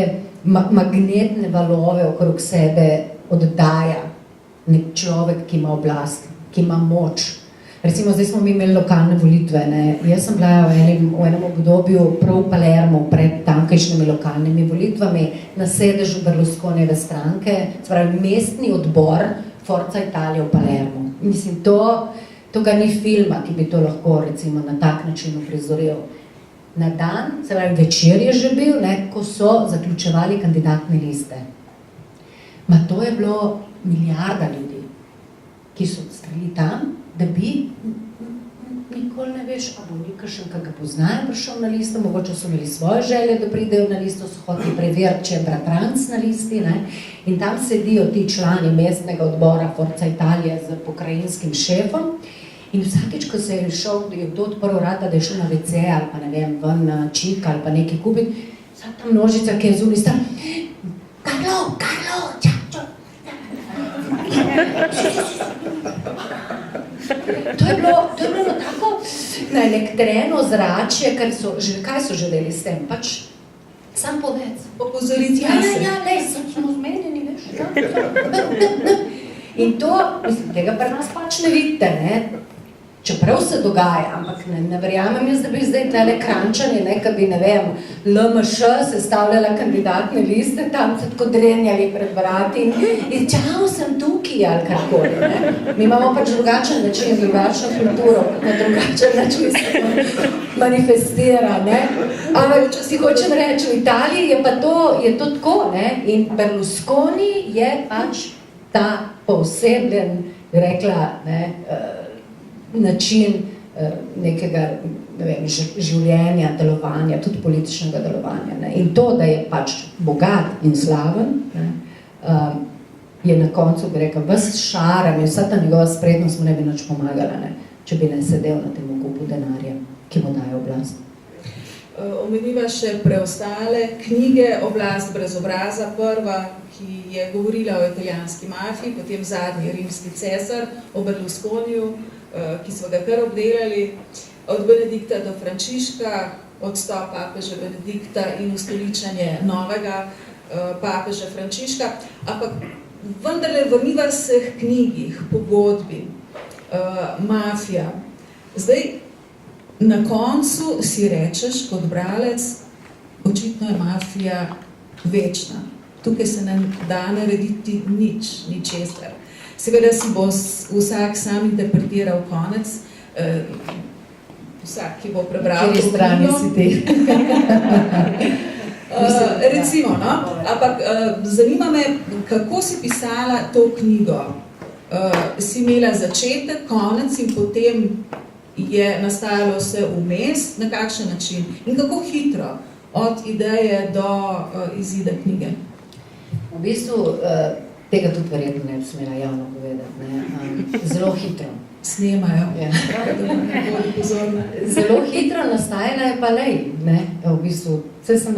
magnetne valove okrog sebe oddaja nek človek, ki ima oblast, ki ima moč. Recimo, zdaj smo mi imeli lokalne volitve. Ne. Jaz sem bila v enem obdobju prav v Palermo pred tamkajšnjimi lokalnimi volitvami na sedežu Berlusconijeve stranke, spravi mestni odbor Forza Italija v Palermo. Mislim, to ga ni filma, ki bi to lahko recimo na tak način uprizoril. Na dan, se pravi, večer je že bil, ne, ko so zaključevali kandidatne liste. Ma to je bilo milijarda ljudi, ki so stali tam, da bi nikoli ne veš, a bo nekakšen, ki ga poznajo, prišel na listo, mogoče so imeli svoje želje, da pridejo na listo, so hoteli preveriti, če je bratranc na listi, ne? In tam sedijo ti člani mestnega odbora Forza Italije z pokrajinskim šefom in vsakič, ko se je šel, je kdo odprl vrata, da je šel na WC ali pa ne vem, ven na čik ali pa nekaj kupiti, vsa ta množica, ki je zunaj sta, Karlo, čačo. To je bilo tako naelektreno zračje, kaj so želeli s tem, pač sam povedz. Opozoriti Ja, smo zmenjeni, veš. In to, mislim, tega pri nas pač ne vidite, ne? Čeprav se dogaja, ampak ne verjamem jaz, da bi zdaj tele krančanje, ne, bi, ne vem, LMŠ sestavljala kandidatne liste, tam se tako drenjali pred vrati in čau, sem tukaj, ali karkoli, ne. Mi imamo pač drugačen način, drugačno kulturo, na drugačen način se manifestira, ne. Ampak, če si hočem reči, v Italiji je to tako, ne, in Berlusconi je pač ta posebljen, bi rekla, ne, način nekega, ne vem, življenja, delovanja, tudi političnega delovanja. Ne. In to, da je pač bogat in slaven, ne, je na koncu, bi rekel, ves šarem in vsa ta njegova spretnost mu ne bi nič pomagala, ne, če bi ne sedel na tem kupu denarja, ki mu daje oblast. Omeniva še preostale knjige, Oblast brez obraza, prva, ki je govorila o italijanski mafiji, potem Zadnji rimski cesar, o Berlusconiju, ki so ga kar obdelali, od Benedikta do Frančiška, odstop papeža Benedikta in ustoličenje novega papeža Frančiška, ampak vendarle v vseh knjigih, pogodbi, mafija. Zdaj, na koncu si rečeš kot bralec, očitno je mafija večna. Tukaj se ne da narediti ničesar. Seveda si bo vsak sam interpretiral konec, vsak, ki bo prebral to knjigo. Recimo, no? Ampak zanima me, kako si pisala to knjigo. Si imela začetek, konec in potem je nastajalo vse vmes, na kakšen način in kako hitro od ideje do izida knjige? V bistvu, tega tudi verjetno ne bi smela javno povedati, ne. Zelo hitro. Snemajo. Ja. Zelo hitro nastajala je pa lej, ne. V bistvu, vse sem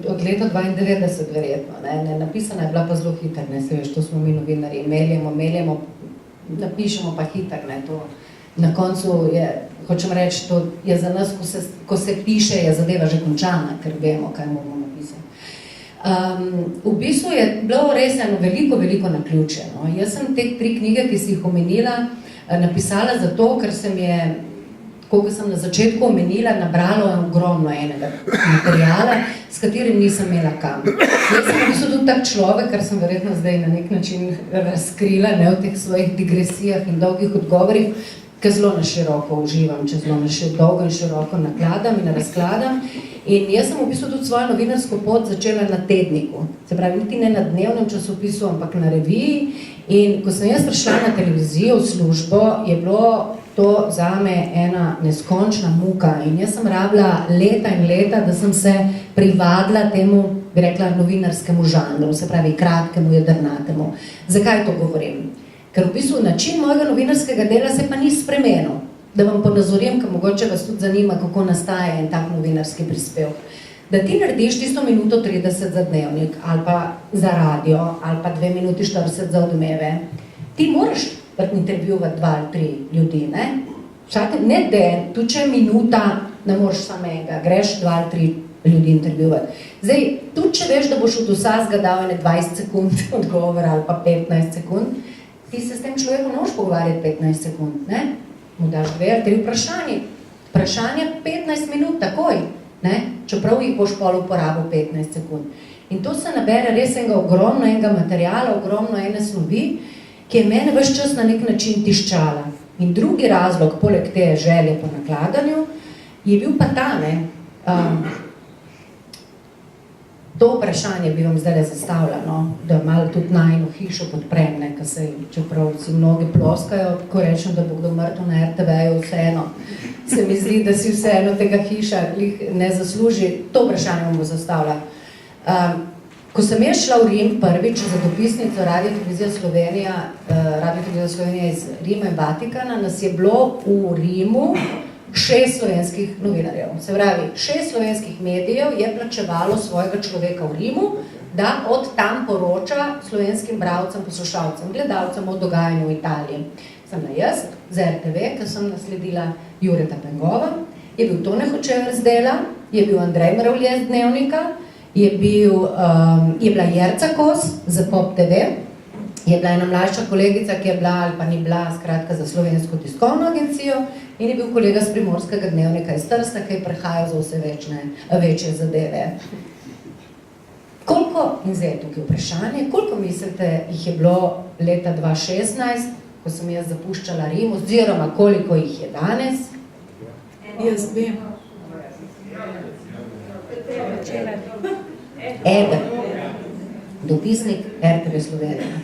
od leta 92 verjetno, ne. Napisana je bila pa zelo hitro, ne. Se veš, to smo mi novinarji, meljemo, napišemo pa hitro, ne. To na koncu je, hočem reči, to je za nas, ko se piše, je zadeva že končana, ker vemo, kaj moramo napisati. V bistvu je bilo res eno veliko naključje. No. Jaz sem te 3 knjige, ki si jih omenila, napisala zato, ker sem je, koliko sem na začetku omenila, nabralo ogromno enega materijala, s katerim nisem imela kam. Jaz sem v bistvu tudi tak človek, ker sem verjetno zdaj na nek način razkrila, ne, v teh svojih digresijah in dolgih odgovorih, ker zelo na široko uživam, če zelo na dolgo in široko nakladam in razkladam. In jaz sem v bistvu tudi svojo novinarsko pot začela na tedniku. Se pravi, niti ne na dnevnem časopisu, ampak na reviji. In ko sem jaz prišla na televizijo v službo, je bilo to zame ena neskončna muka. In jaz sem rabila leta in leta, da sem se privadila temu, bi rekla, novinarskemu žanru, se pravi, kratkemu, jedrnatemu. Zakaj to govorim? Ker v bistvu način mojega novinarskega dela se pa ni spremenil. Da vam ponazorim, ker mogoče vas tudi zanima, kako nastaja en tak novinarski prispev. Da ti narediš tisto minuto 30 za dnevnik, ali pa za radio, ali pa 2 minuti 40 za Odmeve. Ti moraš intervjuvati 2 ali 3 ljudi, ne? Ne den, tudi če minuta, ne moreš samega, greš 2 ali 3 ljudi intervjuvati. Zdaj, tudi če veš, da boš od vsega dal 20 sekund odgovora ali pa 15 sekund, ti se s tem človekom ne moreš pogovarjati 15 sekund, ne? Mu daš 2 ali 3 vprašanje. Vprašanje 15 minut, takoj, ne? Čeprav jih boš pol uporabil 15 sekund. In to se nabere res ogromno enega materijala, ogromno ene snovi ki je mene ves čas na nek način tiščala. In drugi razlog, poleg te želje po nakladanju, je bil pa ta, to vprašanje bi vam zdaj zastavljalo, da malo tudi najno hišo podprem, ne, čeprav si mnogi ploskajo, ko rečem, da bo kdo mrtev na RTV-ju, vseeno. Se mi zdi, da si vseeno tega hiša ne zasluži. To vprašanje vam bo zastavljala. Ko sem jaz šla v Rim prvič za dopisnico Radio-televizija Slovenija iz Rima in Vatikana, nas je bilo v Rimu 6 slovenskih novinarjev. Se pravi, 6 slovenskih medijev je plačevalo svojega človeka v Rimu, da od tam poroča slovenskim bralcem, poslušalcem, gledalcem o dogajanju v Italiji. Sem na jaz, z RTV, ker sem nasledila Jureta Pengova, je bil Tone Hočever z Dela, je bil Andrej Mravlje z Dnevnika, je bila Jerca Kos za Pop TV, je bila ena mlajša kolegica, ki je bila ali pa ni bila, skratka, za Slovensko tiskovno agencijo, in je bil kolega z Primorskega Dnevnika iz Trsta, ki je prehajal za vse večje zadeve. Koliko, in zdaj je tukaj vprašanje, koliko mislite, jih je bilo leta 2016, ko sem jaz zapuščala Rim, oziroma koliko jih je danes? Jaz vem. Eden. Dopisnik RTV Slovenija.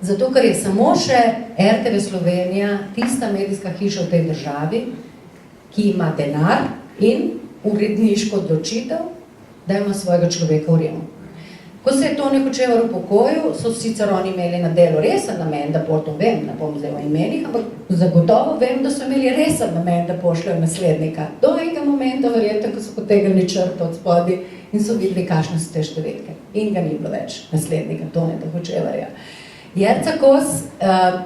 Zato, ker je samo še RTV Slovenija tista medijska hiša v tej državi, ki ima denar in uredniško odločitev, da ima svojega človeka v Rimu. Ko se je Tone Hočevar upokojil, so sicer oni imeli na Delu resen namen, da potom vem, ne bom zdaj o imenih, ampak zagotovo vem, da so imeli resen namen, da pošljajo naslednika. Do enega momenta, verjetno, ko so potegnili črto od spodi in so videli, kakšne so te številke. In ga ni bilo več naslednika Tone Hočevarja. Jerca Kos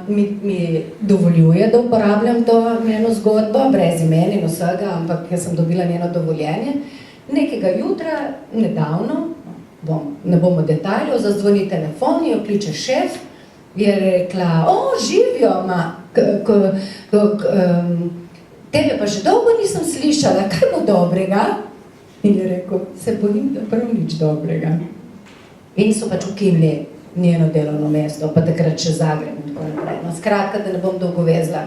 mi dovoljuje, da uporabljam to njeno zgodbo, brez imen in vsega, ampak jaz sem dobila njeno dovoljenje. Nekega jutra, nedavno, ne bomo detajljev, zazvoni telefon, jo kliče šef, je rekla, živijo, tebe pa že dolgo nisem slišala, kaj bo dobrega? In je rekel, se bojim, da prav nič dobrega. In so pač ukinili njeno delovno mesto, pa takrat še Zagreb in tako naprej. No, skratka, da ne bom dolgo vezla.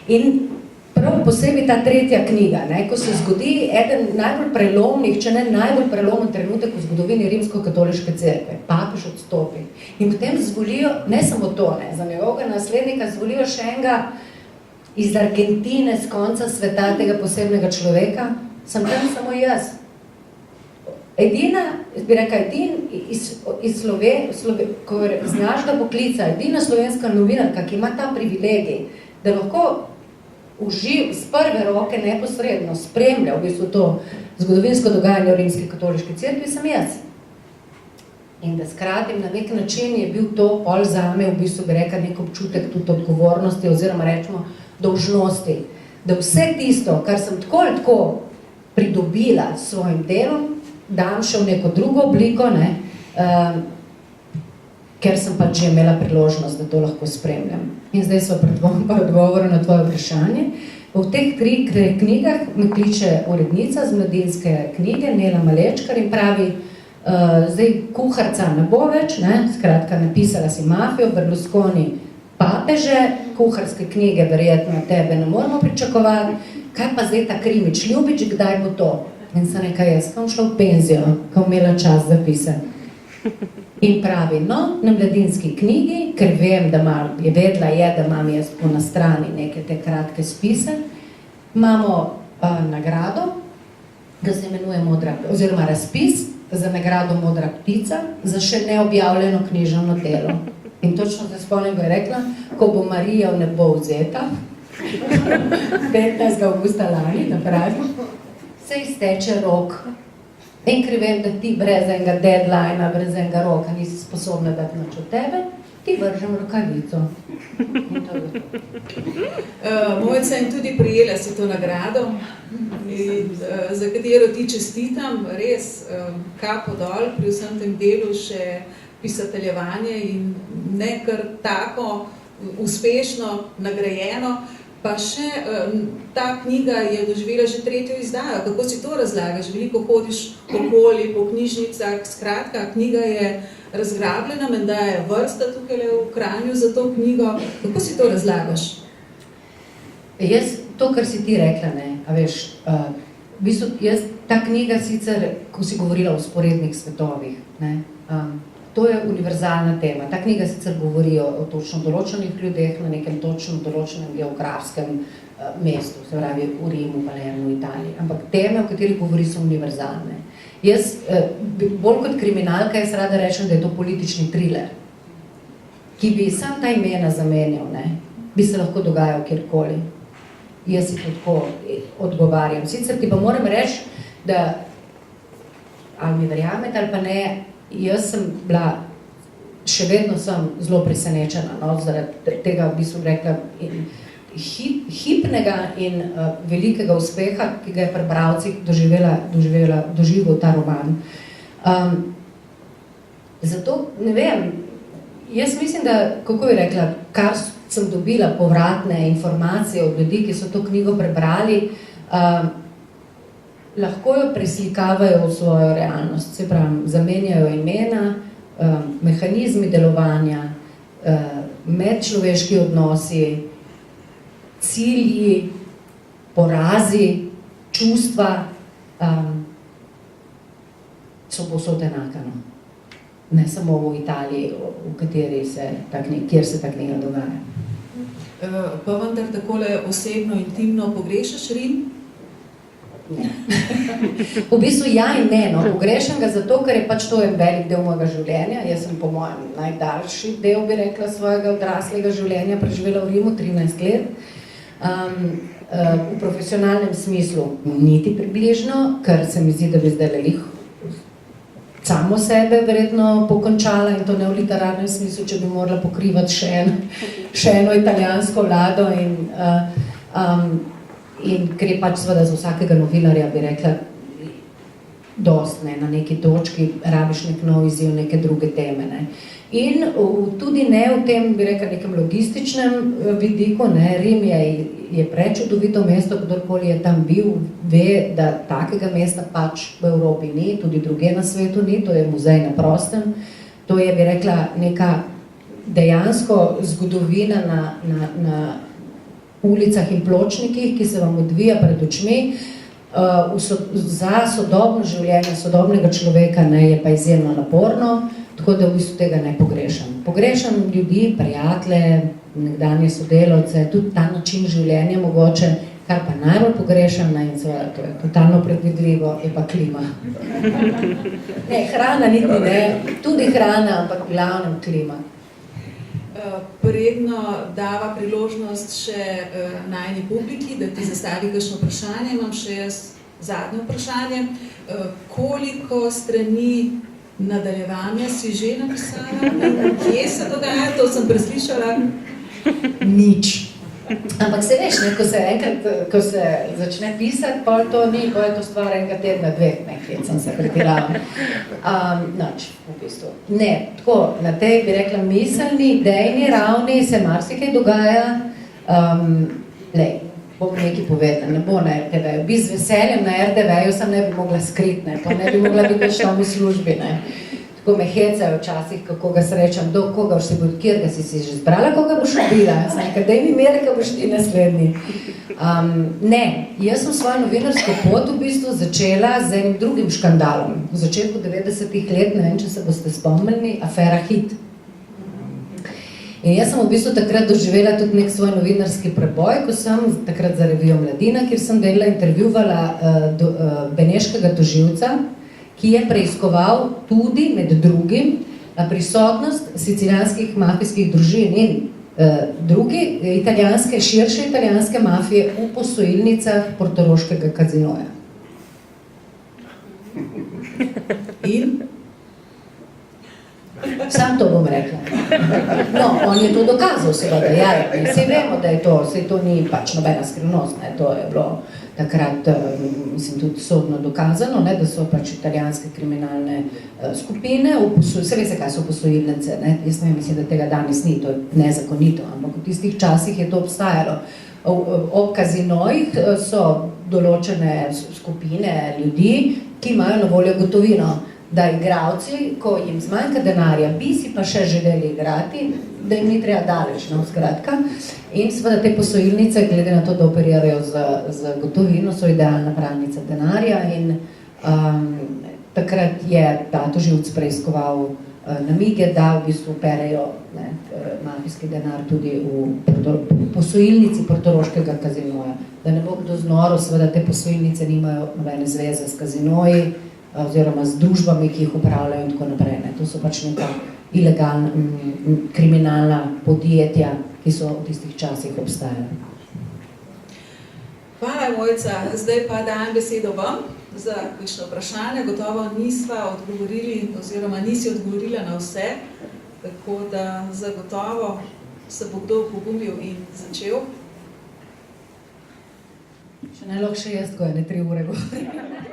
In prav posebej ta tretja knjiga, ko se zgodi eden najbolj prelomnih, če ne najbolj prelomen trenutek v zgodovini Rimsko-katoliške cerkve. Papež odstopi. In potem zvolijo, ne samo to, za njegovega naslednika zvolijo še enega iz Argentine, z konca sveta, tega posebnega človeka. Sem tam samo jaz. Edina, bi rekla, iz našega poklica, edina slovenska novinarka, ki ima ta privilegij, da lahko z prve roke neposredno spremlja v bistvu to zgodovinsko dogajanje v Rimski katoliški cerkvi, sem jaz. In da skratim, na nek način je bil to pol zame, v bistvu bi rekla, nek občutek tudi odgovornosti oziroma rečemo dolžnosti, da vse tisto, kar sem tako ali tako pridobila s svojim delom, dam še v neko drugo obliko, ker sem pač že imela priložnost, da to lahko spremljam. In zdaj so pred odgovoru na tvoje vprašanje. V teh 3 knjigah me kliče urednica z Mladinske knjige, Nela Malečkar, in pravi, zdaj kuharca ne bo več, skratka, napisala si Mafijo, Berlusconi, Papeže, kuharske knjige verjetno tebe ne moramo pričakovati, kaj pa zdaj ta Krimič Ljubič, kdaj bo to? In sem rekla, jaz sem šla v penzijo, ko imela čas zapisati. In pravi, na Mladinski knjigi, ker vem, da je vedela, da imam jaz na strani neke te kratke spise, imamo nagrado, da se imenuje oziroma razpis za nagrado Modra ptica za še neobjavljeno književno delo. In točno se spomnim, ko je rekla, ko bo Marija v nebo vzeta, 15. avgusta lani, na pravi, se izteče rok. In ker vem, da ti brez enega deadline, brez enega roka nisi sposobna dati nič od tebe, ti vržem rokavico. Mojca in tudi prijela si to nagrado, za katero ti čestitam, res kapo dol pri vsem tem delu, še pisateljevanje in ne kar tako uspešno nagrajeno. Pa še ta knjiga je doživela že 3. izdajo. Kako si to razlagaš? Veliko hodiš okoli po knjižnicah, skratka, knjiga je razgrabljena, menda je vrsta tukaj v Kranju za to knjigo. Kako si to razlagaš? Jaz, to, kar si ti rekla, ne, a veš, v bistvu, ta knjiga sicer, ko si govorila o sporednih svetovih, ne, to je univerzalna tema. Ta knjiga sicer govori o točno določenih ljudeh na nekem točno določenem geografskem mestu, se pravi v Rimu, Palermu, v Italiji, ampak teme, o katerih govori, so univerzalne. Jaz, bolj kot kriminalka, jaz rada rečem, da je to politični thriller, ki bi sam ta imena zamenjal, ne, bi se lahko dogajal kjerkoli. Jaz si to tako odgovarjam. Sicer ti pa moram reči, da ali mi verjamete ali pa ne, jaz sem bila, še vedno sem zelo presenečena, no, zaradi tega v bistvu rekla hipnega in velikega uspeha, ki ga je pri bralcih doživel ta roman. Zato, ne vem, jaz mislim, da, kako bi rekla, kar sem dobila povratne informacije od ljudi, ki so to knjigo prebrali, lahko jo preslikavajo v svojo realnost, se pravi, zamenjajo imena, mehanizmi delovanja, medčloveški odnosi, cilji, porazi, čustva, so povsod enaka, no. Ne samo v Italiji, v kateri kjer se ta knjiga dogaja. Pa vendar takole osebno, intimno pogrešaš Rim? Ne. V bistvu ja in ne, no. Pogrešam ga zato, ker je pač to en velik del mojega življenja. Jaz sem po mojem najdaljši del, bi rekla, svojega odraslega življenja preživela v Rimu 13 let. V profesionalnem smislu niti približno, ker se mi zdi, da bi zdaj lih samo sebe verjetno pokončala, in to ne v literarnem smislu, če bi morala pokrivati še eno italijansko vlado in ker je pač seveda za vsakega novinarja, bi rekla, dost, ne, na neki točki rabiš nek nov izziv, neke druge teme, ne. In tudi ne v tem, bi rekla, nekem logističnem vidiku, ne, Rim je prečudovito mesto, kdorkoli je tam bil, ve, da takega mesta pač v Evropi ni, tudi druge na svetu ni, to je muzej na prostem, to je, bi rekla, neka dejansko zgodovina na ulicah in pločnikih, ki se vam odvija pred očmi, za sodobno življenje, sodobnega človeka, ne, je pa izjemno naporno, tako da v bistvu tega ne pogrešam. Pogrešam ljudi, prijatelje, nekdanje sodelavce, tudi ta način življenja mogoče, kar pa najbolj pogrešam, ne, in seveda to je totalno predvidljivo, je pa klima. Ne, hrana niti ne, tudi hrana, ampak v glavnem klima. Predno dava priložnost še najni publiki, da ti zastavi kakšno vprašanje. Imam še jaz zadnje vprašanje. Koliko strani nadaljevanja si že napisala? Kje se dogaja? To sem preslišala. Nič. Ampak se veš, ne, ko se začne pisati, pol to ni, pol je to stvar enega tedna, dveh, nekaj sem se pretirala. Noč, v bistvu. Ne, tako, na tej, bi rekla, miselni, idejni ravni se marsikaj dogaja. Bom nekaj povedala, ne bo na RTV-ju. Bi z veseljem na RTV-ju sem ne bi mogla skriti, ne, pa ne bi mogla biti več tam v službi, ne. Tako me hecajo včasih, kako ga srečam, do koga boš si bil, kjer ga si že zbrala, koga boš ubila. Sem nekaj, daj mi mere, ko boš ti naslednji. Ne, jaz sem svojo novinarsko pot v bistvu začela z enim drugim škandalom. V začetku 90-ih let, ne vem, če se boste spomnili, afera Hit. In jaz sem v bistvu takrat doživela tudi nek svoj novinarski preboj, ko sem takrat za revijo Mladina, kjer sem delala, intervjuvala beneškega tožilca, ki je preiskoval tudi med drugim prisotnost sicilijanskih mafijskih družin in druge italijanske, širše italijanske mafije v posojilnicah portoroškega kazinoja. In? Sam to bom rekla. No, on je to dokazal, seveda, ja, vsi vemo, da je to, saj to ni pač nobena skrivnost, ne, to je bilo takrat, mislim, tudi sodno dokazano, ne, da so pač italijanske kriminalne skupine, se ve se, kaj so posojilnice, ne, jaz ne vem, mislim, da tega danes ni, to je nezakonito, ampak v tistih časih je to obstajalo. Ob kazinojih so določene skupine ljudi, ki imajo na voljo gotovino. da igralci, ko jim zmanjka denarja, bi si pa še želeli igrati, da jim ni treba daleč, no, skratka. In seveda te posojilnice, glede na to, da operirajo z gotovino, so idealna pralnica denarja in takrat je ta tožilec preiskoval namige, da v bistvu perejo mafijski denar tudi v posojilnici portoroškega kazinoja. Da ne bo kdo znoro, seveda te posojilnice nimajo nobene zveze s kazinoji oziroma z družbami, ki jih upravljajo in tako naprej. Ne. To so pač neka ilegalna, kriminalna podjetja, ki so v tistih časih obstajala. Hvala, Mojca. Zdaj pa dajem besedo vam za kakšno vprašanje. Gotovo nisva odgovorili oziroma nisi odgovorila na vse, tako da zagotovo se bo kdo pogumil in začel. Še ne lahko še jaz, ko je ne 3 ure govorim.